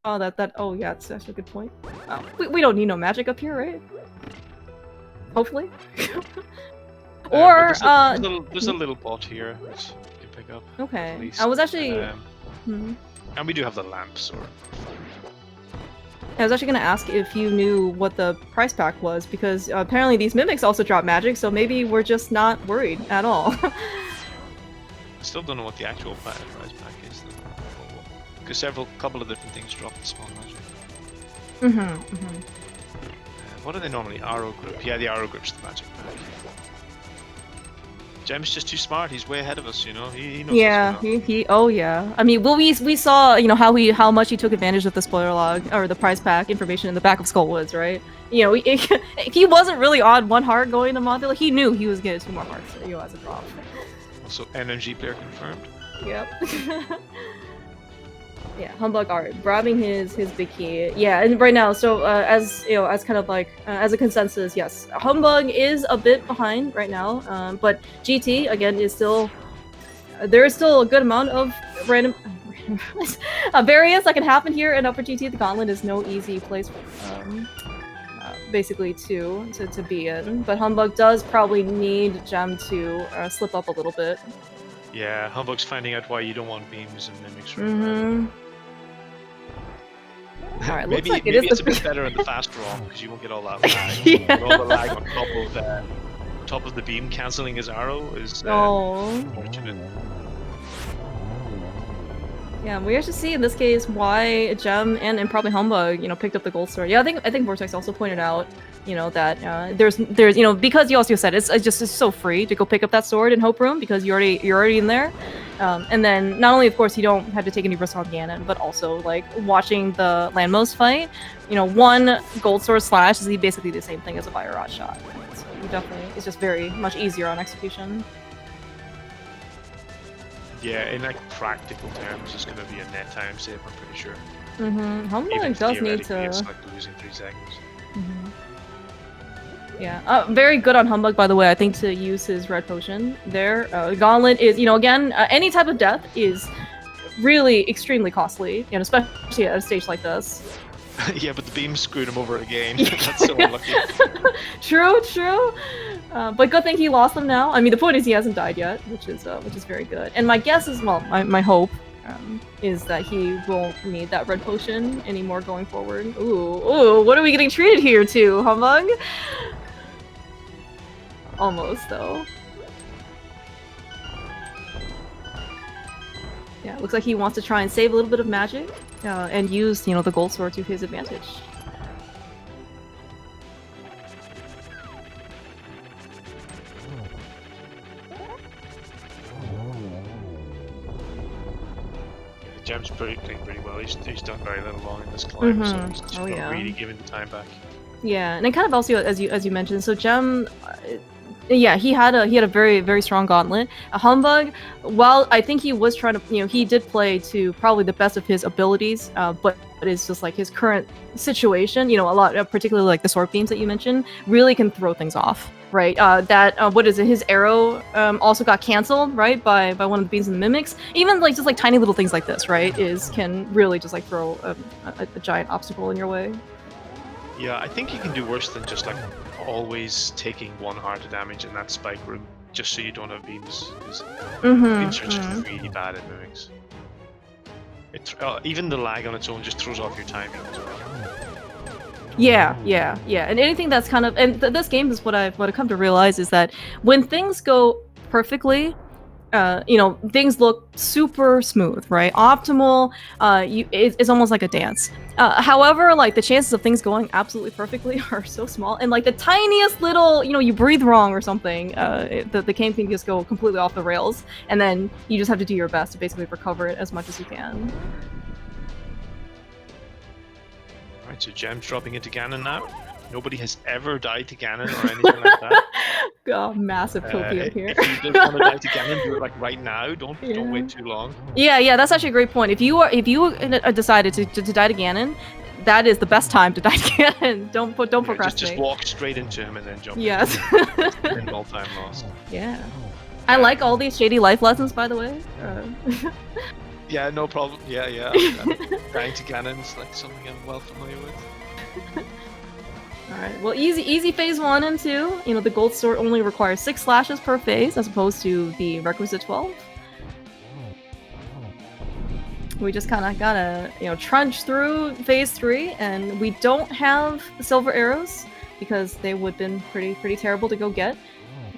Oh, oh yeah, that's actually a good point. Oh, we don't need no magic up here, right? Hopefully. Or there's a little bot here which you can pick up. Okay, I was actually. And we do have the lamps. I was actually gonna ask if you knew what the price pack was, because apparently these mimics also drop magic, so maybe we're just not worried at all. I still don't know what the actual price pack is, because couple of different things drop the small magic. What are they normally? Arrow grip. Yeah, the arrow grip's the magic pack. Gem's just too smart. He's way ahead of us, you know. He knows. Yeah, he. Oh yeah. I mean, well, we saw, you know, how much he took advantage of the spoiler log or the prize pack information in the back of Skullwoods, right? You know, he wasn't really on 1 heart going to Montilla. He knew he was getting 2 more hearts, you know, as a drop. Also, energy player confirmed. Yep. Yeah, Humbug art, grabbing his big key. Yeah, and right now, so as you know, as kind of like as a consensus, yes, Humbug is a bit behind right now. But GT again is still there is still a good amount of random variance that can happen here in Upper GT. The Gauntlet is no easy place, basically to be in. But Humbug does probably need Gem to slip up a little bit. Yeah, Humbug's finding out why you don't want beams and mimics. Alright, maybe like it's a bit better in the fast draw because you won't get all that lag. Yeah. All the lag on top of the beam cancelling his arrow is unfortunate. Yeah, we actually see in this case why Gem and probably Humbug, you know, picked up the gold sword. Yeah, I think Vortex also pointed out, you know, that there's you know, because you also said it's so free to go pick up that sword in Hope Room because you're already in there. And then not only, of course, you don't have to take any risks on Ganon, but also like watching the Landmost fight. You know, 1 gold sword slash is basically the same thing as a fire rod shot. So you definitely, it's just very much easier on execution. Yeah, in like practical terms, it's going to be a net time save. I'm pretty sure. Humbugh does need to. It's like losing 3 seconds. Yeah, very good on Humbugh, by the way. I think to use his red potion there. Gauntlet is, again, any type of death is really extremely costly, especially at a stage like this. Yeah, but the beam screwed him over again. That's so unlucky. True. But good thing he lost them now. I mean, the point is he hasn't died yet, which is very good. And my guess is, well, my hope is that he won't need that red potion anymore going forward. Ooh, what are we getting treated here to, Humbugh? Almost, though. Yeah, looks like he wants to try and save a little bit of magic and use, the gold sword to his advantage. Gem's playing pretty well. He's done very little long in this climb, so he's just not really giving the time back. Yeah, and it kind of also, as you mentioned, so Gem, yeah, he had a very, very strong gauntlet. Humbugh, while I think he was trying to, he did play to probably the best of his abilities, but it's just like his current situation, a lot, particularly like the sword beams that you mentioned, really can throw things off, right? What is it? His arrow also got canceled, right, by one of the beams in the mimics. Even like just like tiny little things like this, right, can really just like throw a giant obstacle in your way. Yeah, I think you can do worse than just like always taking 1 heart of damage in that spike room, just so you don't have beams. Beams are just really bad at mimics. Even the lag on its own just throws off your timing as well. Yeah. And anything that's kind of, and this game is what I've come to realize is that when things go perfectly, things look super smooth, right? Optimal. It's almost like a dance. However, like the chances of things going absolutely perfectly are so small, and like the tiniest little, you breathe wrong or something, the game can just go completely off the rails, and then you just have to do your best to basically recover it as much as you can. Alright, so Gem's dropping into Ganon now. Nobody has ever died to Ganon or anything like that. Oh, massive copium here. If you don't want to die to Ganon, do it like right now. Don't wait too long. Yeah, that's actually a great point. If you decided to die to Ganon, that is the best time to die to Ganon. Don't procrastinate. Just walk straight into him and then jump. Yes. And all time lost. Yeah. I like all these shady life lessons, by the way. Yeah, no problem. Yeah. Dying to Ganon is like something I'm well familiar with. Alright, well, easy phase 1 and 2. The gold sword only requires 6 slashes per phase, as opposed to the requisite 12. We just kind of gotta, trudge through phase 3, and we don't have the silver arrows, because they would have been pretty terrible to go get.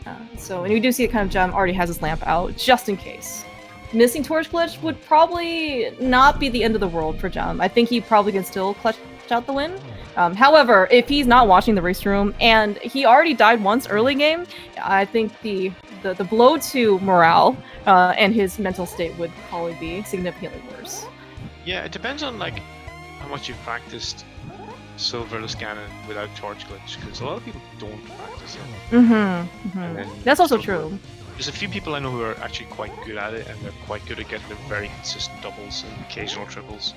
And we do see kind of Gem already has his lamp out, just in case. Missing torch glitch would probably not be the end of the world for Gem. I think he probably can still clutch out the win. However, if he's not watching the race room, and he already died once early game, I think the blow to morale and his mental state would probably be significantly worse. Yeah, it depends on like how much you've practiced Silverless Ganon without torch glitch, because a lot of people don't practice it. That's also true. There's a few people I know who are actually quite good at it, and they're quite good at getting the very consistent doubles and occasional triples.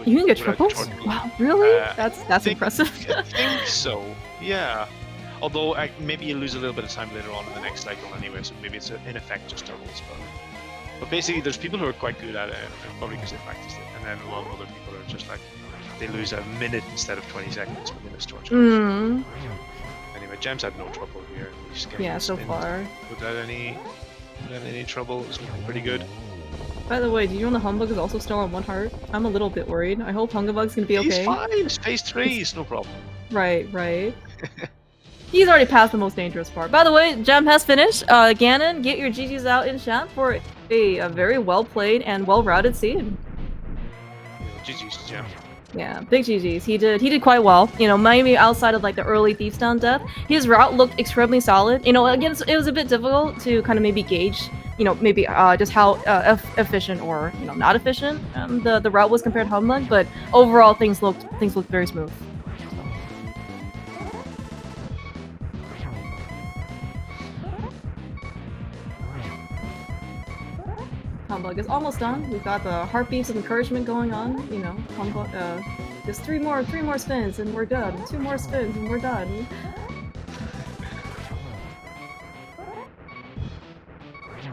You can get triples? Wow, really? That's impressive. I think so, yeah. Although maybe you lose a little bit of time later on in the next cycle anyway, so maybe it's in effect just doubles. But basically, there's people who are quite good at it, probably because they practiced it, and then a lot of other people are just like, they lose a minute instead of 20 seconds when they miss torch. Anyway, Gem's had no trouble here. Yeah, so far. Without any trouble, it's looking pretty good. By the way, do you know the Humbugh is also still on 1 heart? I'm a little bit worried. I hope Humbugh's gonna be okay. He's fine. It's phase 3. It's no problem. Right. He's already passed the most dangerous part. By the way, Gem has finished. Ganon, get your GGs out in chat for a very well played and well routed seed. GGs, Gem. Yeah, big GGs. He did quite well. Maybe outside of like the early Thieves Town death, his route looked extremely solid. Again, it was a bit difficult to kind of maybe gauge, maybe just how efficient or not efficient the route was compared to Humbugh, but overall things looked very smooth. Humbug is almost done. We've got the heartbeats of encouragement going on. You know, Humbug. Just three more spins and we're done. 2 more spins and we're done.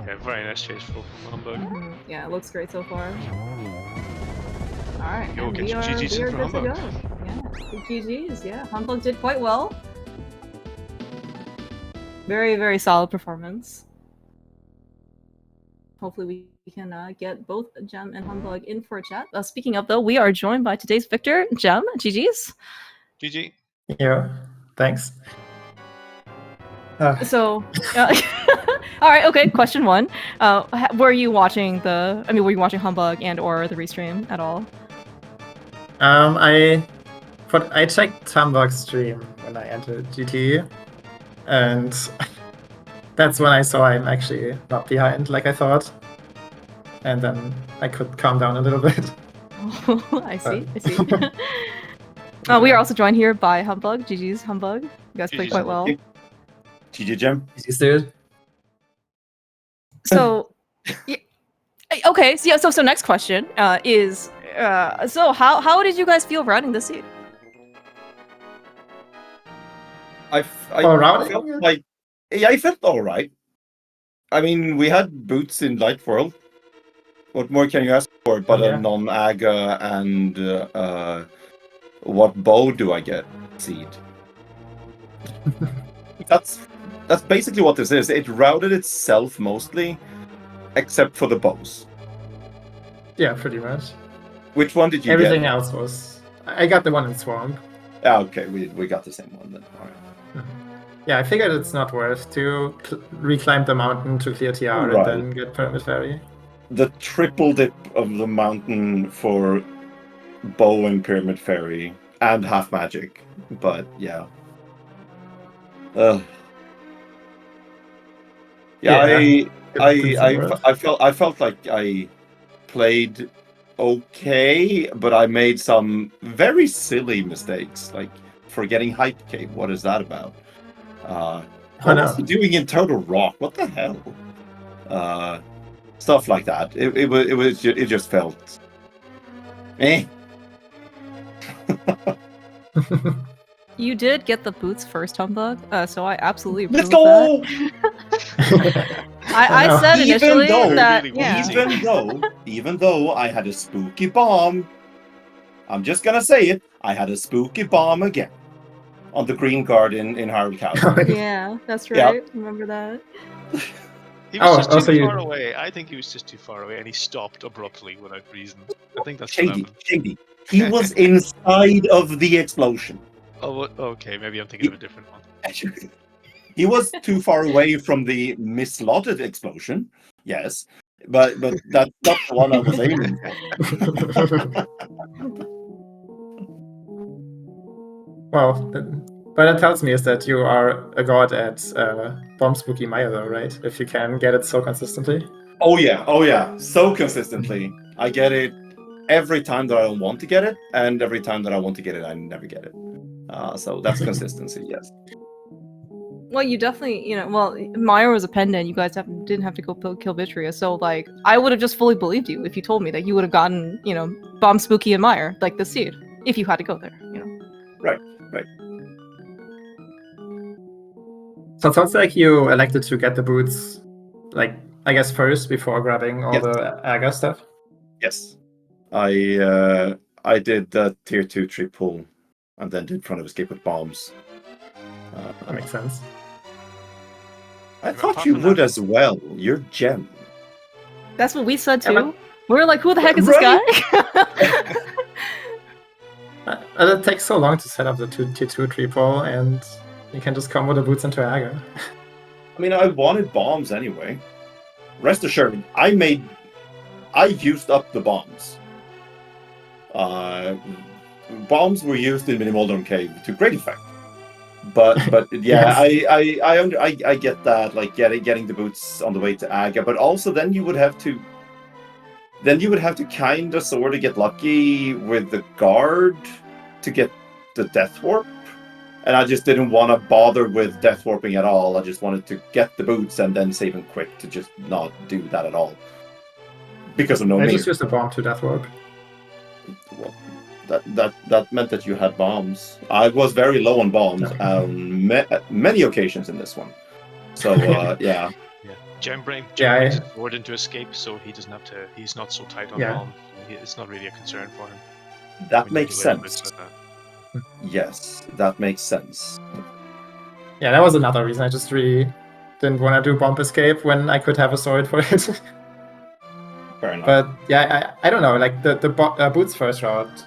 Yeah, very nice chase from Humbug. Yeah, it looks great so far. Alright, Yo, and get we your are GGs in for good to Humbug. go. Yeah, big GGs, yeah. Humbug did quite well. Very, very solid performance. Hopefully we can get both Gem and Humbug in for a chat. Speaking of though, we are joined by today's victor, Gem. GGs. GG. Yeah, thanks. So, all right, okay. Question 1: were you watching were you watching Humbug and or the restream at all? I checked Humbug's stream when I entered GT, and that's when I saw I'm actually not behind like I thought, and then I could calm down a little bit. I see. We are also joined here by Humbug. GG's Humbug. You guys played quite well. GG Gem. GG's dude. So, yeah, okay. So next question is so how did you guys feel routing the seed? I routing? felt like I felt all right. I mean, we had boots in Light World. What more can you ask for? But a non-aga and what bow do I get? Seed. That's basically what this is. It routed itself mostly, except for the bows. Yeah, pretty much. Which one did you Everything get? else was... I got the one in Swamp. Ah, okay, we got the same one then. All right. Yeah, I figured it's not worth to reclimb the mountain to clear TR and then get Pyramid Fairy. The triple dip of the mountain for bow and Pyramid Fairy and half magic, but yeah. I felt like I played okay, but I made some very silly mistakes, like forgetting Hype Cave. What is that about? What was he doing in Turtle Rock? What the hell? Stuff like that. It just felt, eh. You did get the boots first, Humbug, so I absolutely approve Let's go! that. I said initially that even though I had a spooky bomb, I'm just gonna say it, I had a spooky bomb again on the green card in Harold Castle. Yeah, that's right. Yep. Remember that. He was just too far away. I think he was just too far away, and he stopped abruptly without reason. I think that's shady. He was inside of the explosion. Oh, okay. Maybe I'm thinking of a different one. He was too far away from the mislotted explosion. Yes, but that's not the one I was aiming for. Well, but that tells me is that you are a god at Bomb Spooky Maya, though, right? If you can get it so consistently. Oh yeah, so consistently. I get it every time that I want to get it, and every time that I want to get it, I never get it. So that's consistency, yes. Well, you definitely, Maya was a pendant. You guys didn't have to go kill Vitria. So, like, I would have just fully believed you if you told me that you would have gotten, Bomb Spooky and Maya, like the seed, if you had to go there, Right. So it sounds like you elected to get the boots, like, I guess first before grabbing all the Aga stuff? Yes. I did the tier 2 triple and then did front of escape with bombs. That makes sense. I thought you would as well. You're Gem. That's what we said too. We were like, who the heck is this guy? It takes so long to set up the tier 2 triple, and you can just combo the boots into Aga. I mean, I wanted bombs anyway. Rest assured, I used up the bombs. Bombs were used in Minimoldon Cave to great effect. But yeah, yes. I get that, like getting the boots on the way to Aga, but also then you would have to kind of sort of get lucky with the guard to get the death warp, and I just didn't want to bother with death warping at all. I just wanted to get the boots and then save and quick to just not do that at all. because of no I mirror. just used a bomb to death warp. Well, that meant that you had bombs. I was very low on bombs on many occasions in this one. So yeah. Gem brings his sword into escape, so he doesn't have to. He's not so tight on bombs. It's not really a concern for him. That makes sense. Like that. Yes, that makes sense. Yeah, that was another reason. I just really didn't want to do bomb escape when I could have a sword for it. Fair enough. But yeah, I don't know. Like the boots first route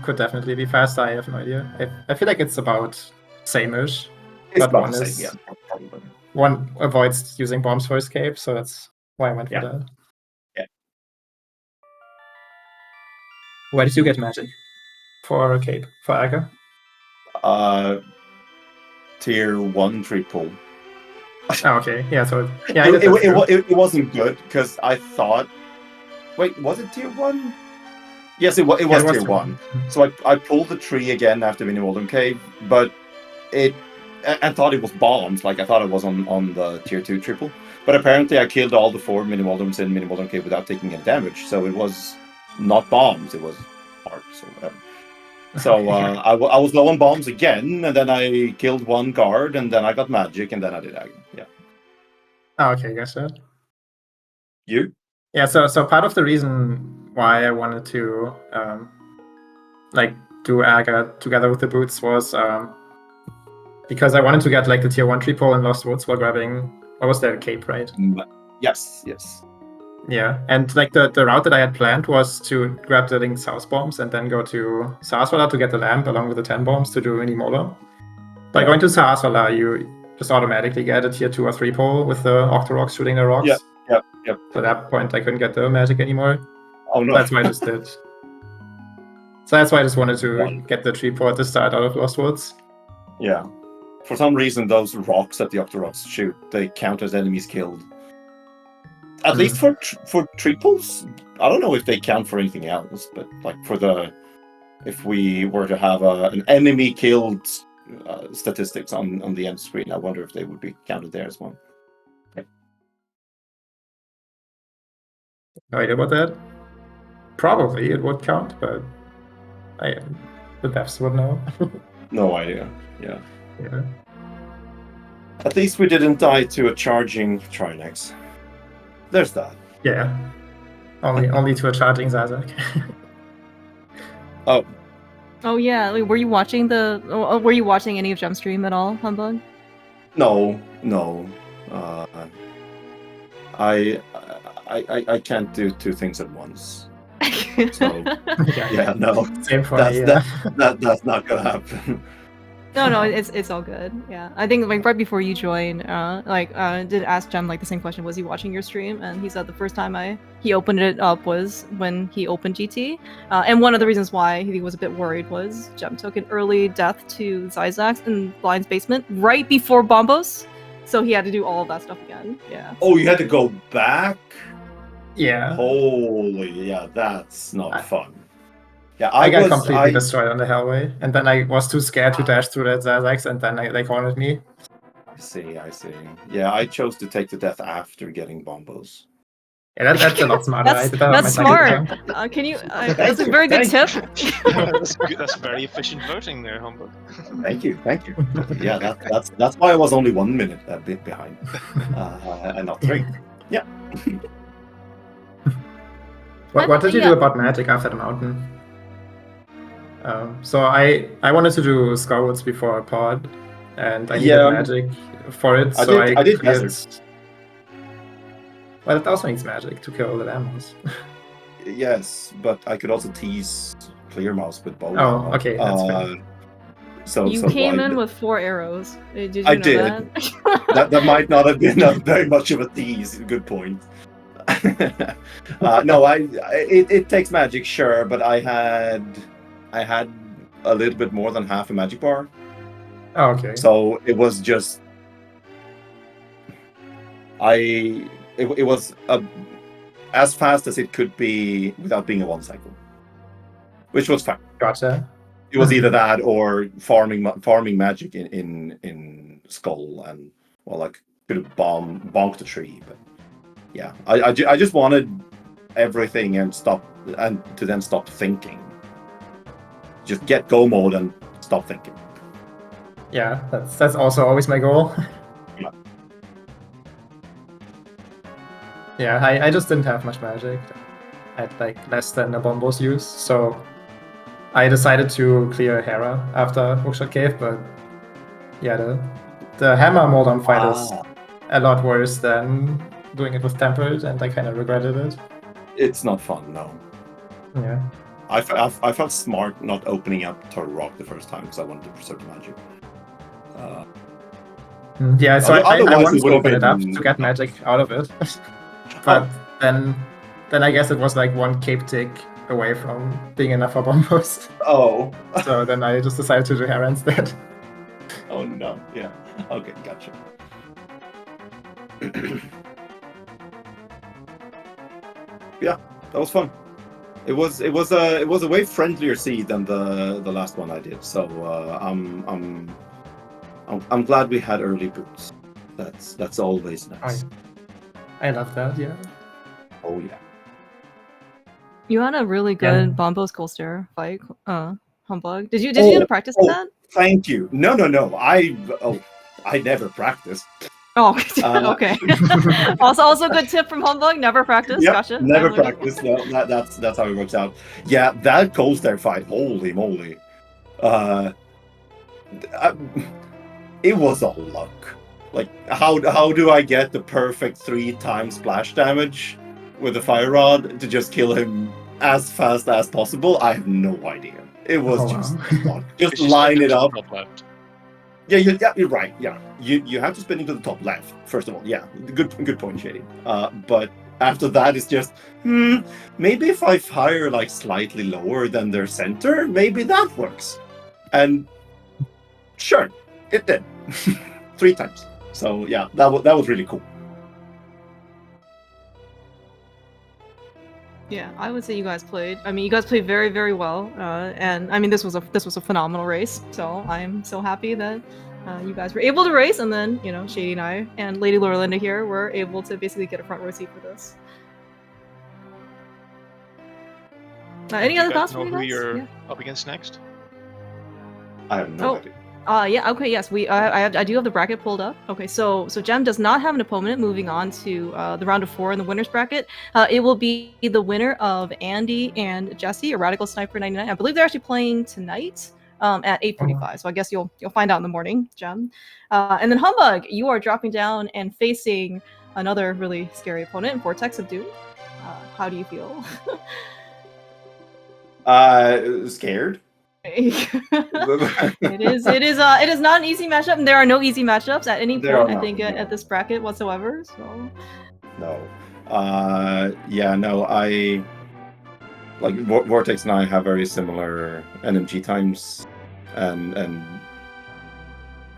could definitely be faster. I have no idea. I feel like it's about same-ish. It's but about one the is same, yeah, probably. One avoids using bombs for escape, so that's why I went for that. Yeah. Where did you get magic for cape for Aga? Tier 1 triple. Oh, okay. Yeah, so yeah, it wasn't good because I thought. Wait, was it tier 1? Yes, it was tier 1. So I pulled the tree again after Mini-Waldron Cave, but I thought it was bombs. Like I thought it was on the tier 2 triple, but apparently I killed all the 4 Mini-Waldrons in Mini-Waldron Cave without taking any damage. So it was not bombs. It was hearts or whatever. So I was low on bombs again, and then I killed one guard, and then I got magic, and then I did Aga. Yeah. Oh, okay, gotcha. You? Yeah, so part of the reason why I wanted to like do Aga together with the boots was because I wanted to get like the tier 1 triple in Lost Woods while grabbing, what was that, cape, right? Yes. Yeah, and like the route that I had planned was to grab the Link's House bombs and then go to Saraswala to get the lamp along with the 10 bombs to do Mini Mola. By going to Saraswala, you just automatically get a tier 2 or 3 pole with the Octoroks shooting the rocks. Yep. So at that point, I couldn't get the magic anymore. Oh no. That's why I just did. So that's why I just wanted to get the tree pole at the start out of Lost Woods. Yeah. For some reason, those rocks that the Octoroks shoot, they count as enemies killed. At least for triples, I don't know if they count for anything else, but like if we were to have an enemy killed statistics on the end screen, I wonder if they would be counted there as well. No idea about that. Probably it would count, but the devs would know. No idea. Yeah. Yeah. At least we didn't die to a charging Trinex. There's that. Yeah. Only to a charging Zazak. Oh yeah. Were you watching any of Gem's stream at all, Humbug? No. I can't do two things at once. So yeah, no. Same for me. That's not gonna happen. No, it's all good. Yeah, I think like right before you joined, did ask Gem like the same question. Was he watching your stream? And he said the first time he opened it up was when he opened GT. And one of the reasons why he was a bit worried was Gem took an early death to Zyzax in Blind's basement right before Bombos, so he had to do all of that stuff again. Yeah. Oh, you had to go back? Yeah. Holy, yeah, that's not fun. Yeah, I got completely destroyed on the hallway, and then I was too scared to dash through that Zazax, and then they cornered me. I see. Yeah, I chose to take the death after getting bombos. Yeah, that's a lot smarter. That's smart. Can you? That's a very good tip. That's very efficient voting there, Humbug. Thank you. Yeah, that's why I was only 1 minute a bit behind, and not 3. Yeah. What did you do about magic after the mountain? So I wanted to do Scarwoods before pod, and I needed magic for it. So I did desert. Well, it also needs magic to kill the lambos. Yes, but I could also tease Clear Mouse with bow. Oh, okay, that's fair. You came in with 4 arrows. Did you know did. That might not have been very much of a tease. Good point. No, it takes magic, sure, but I had a little bit more than half a magic bar. Oh, okay. So it was just it was as fast as it could be without being a 1 cycle, which was fine. Gotcha. It was either that or farming magic in Skull, and well, I could have bonked the tree, but yeah, I just wanted everything and to then stop thinking. Just get go mode and stop thinking. Yeah, that's also always my goal. Yeah. Yeah, I just didn't have much magic. I had like less than a bombos use, so I decided to clear Hera after Hookshot Cave, but yeah, the hammer mold on fight is a lot worse than doing it with Tempered, and I kind of regretted it. It's not fun, no. Yeah. I felt smart not opening up Turtle Rock the first time because I wanted to preserve magic. Yeah, so I Otherwise, wanted it to would have open it up been- to get magic out of it. But then I guess it was like one cape tick away from being enough for bombos. Oh. So then I just decided to do Hera instead. Oh no. Yeah. Okay, gotcha. Yeah, that was fun. It was a way friendlier seed than the last one I did. So I'm glad we had early boots. That's always nice. I love that. Yeah. Oh yeah. You had a really Yeah. good Bombos Coaster fight, Humbug. Did you get to practice that? Thank you. No. I never practiced. Oh, okay. also good tip from Humbug. Never practice. Yep, Gotcha. never I learned it. practiced. No, that's how it works out. Yeah, that coaster fight. Holy moly. It was all luck. Like, how do I get the perfect 3x splash damage with the fire rod to just kill him as fast as possible? I have no idea. It was just luck. Just It's just line like it up. top left. Yeah, you're right. Yeah, you have to spin into the top left first of all. Yeah, good point, Shady. But after that, it's just maybe if I fire like slightly lower than their center, maybe that works. And sure, it did 3 times. So yeah, that was really cool. Yeah, I would say you guys played. I mean, you guys played very, very well. And I mean, this was a phenomenal race. So I'm so happy that you guys were able to race, and then Shady and I and Lady Lorelinda here were able to basically get a front row seat for this. Any Do other you thoughts guys know from you who guys? you're Yeah. up against next? I have no Oh. idea. Yeah, okay, yes, I do have the bracket pulled up. Okay, so Gem does not have an opponent moving on to the round of 4 in the winners bracket. It will be the winner of Andy and Jesse, a Radical Sniper 99. I believe they're actually playing tonight at 8:45. So I guess you'll find out in the morning, Gem. And then Humbug, you are dropping down and facing another really scary opponent, Vortex of Doom. How do you feel? Scared. It is not an easy matchup, and there are no easy matchups at any point, I think, at this bracket whatsoever. So No. Yeah, no, I like Vortex and I have very similar NMG times, and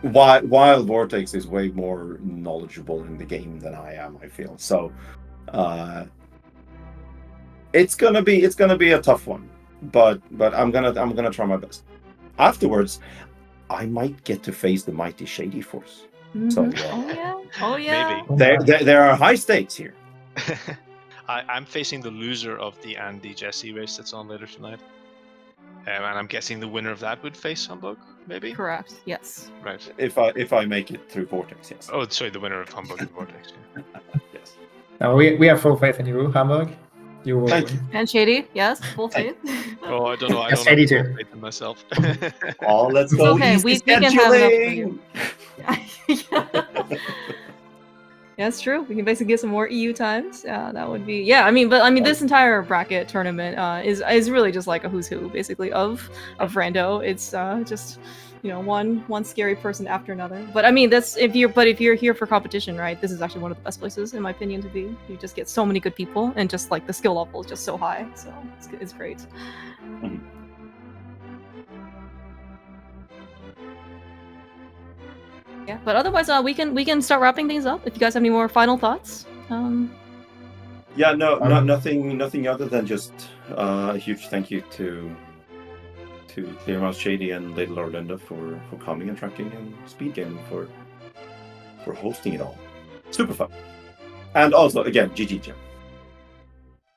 while Vortex is way more knowledgeable in the game than I am, I feel. So it's gonna be a tough one. But I'm gonna try my best. Afterwards, I might get to face the mighty Shady Force. So oh yeah. Maybe. There are high stakes here. I'm facing the loser of the Andy Jesse race that's on later tonight. And I'm guessing the winner of that would face Humbug, maybe? Correct. Yes. Right. If I make it through Vortex, yes. Oh, sorry, the winner of Humbug and Vortex. Yeah. Yes. No, we have full faith in you, Hamburg. You will Thank win. And Shady, yes, full faith. Oh, I don't know. I Yes, don't Shady have too. faith in myself. Oh, let's It's go okay, easy we can have enough for you. scheduling. Yeah, that's true. We can basically get some more EU times. That would be I mean, this entire bracket tournament is really just like a who's who basically of Rando. It's just one scary person after another. But I mean, if you're here for competition, right? This is actually one of the best places in my opinion to be. You just get so many good people, and just like the skill level is just so high. So it's great. Mhm. Yeah, but otherwise, we can start wrapping things up. If you guys have any more final thoughts. Yeah, nothing other than just a huge thank you to Clearmouse Shady and Lady Lorelinda for coming and tracking, and Speedgaming for hosting it all. Super fun. And also, again, GG Jim.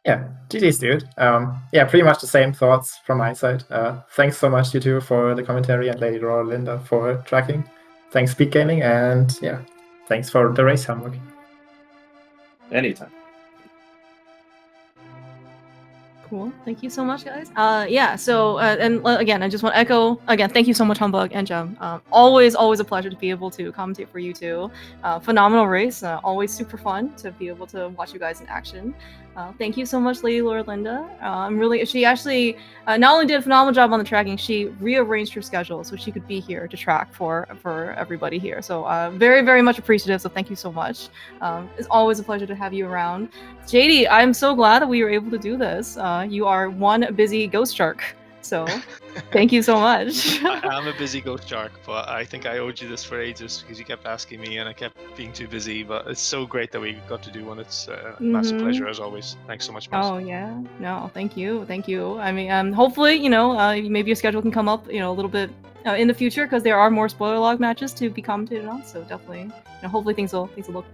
Yeah, GG's, dude. Yeah, pretty much the same thoughts from my side. Thanks so much, you two, for the commentary, and Lady Raw Linda for tracking. Thanks, Speedgaming, and yeah, thanks for the race, Humbugh. Anytime. Cool. Thank you so much, guys. Yeah. So, and again, I just want to echo again. Thank you so much, Humbugh and Jem. Always a pleasure to be able to commentate for you two. Phenomenal race. Always super fun to be able to watch you guys in action. Thank you so much, Lady Lord Linda. She actually not only did a phenomenal job on the tracking, she rearranged her schedule so she could be here to track for everybody here. So very much appreciative. So thank you so much. It's always a pleasure to have you around. JD, I'm so glad that we were able to do this. You are one busy ghost shark. So thank you so much. I'm a busy ghost shark, but I think I owed you this for ages because you kept asking me and I kept being too busy. But it's so great that we got to do one. It's a massive pleasure as always. Thanks so much, Mouse. Oh yeah, no, thank you. I mean, hopefully, maybe your schedule can come up, a little bit in the future because there are more spoiler log matches to be commentated on. So definitely, hopefully things will look,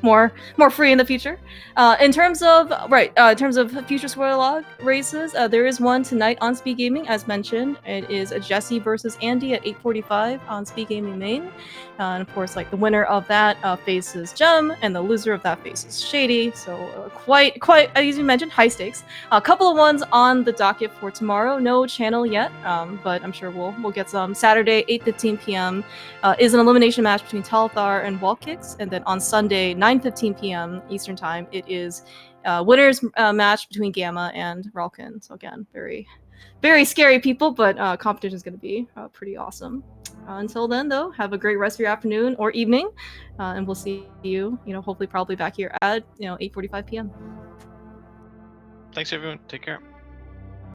more free in the future. In terms of future spoiler log races, there is one tonight on Speedgaming, as mentioned. It is Jesse versus Andy at 8:45 on Speedgaming main, and of course, the winner of that faces Jem, and the loser of that faces Shady. So quite, as you mentioned, high stakes. A couple of ones on the docket for tomorrow. No channel yet, but I'm sure we'll get some. Saturday, 8:15 p.m. Is an elimination match between Talthar and Wallkicks, and then on Sunday, 9:15 p.m. Eastern Time, it is winners match between Gamma and Relkin. So again, very scary people, but competition is going to be pretty awesome. Until then, though, have a great rest of your afternoon or evening, and we'll see you, hopefully probably back here at 8:45 p.m. Thanks, everyone. Take care.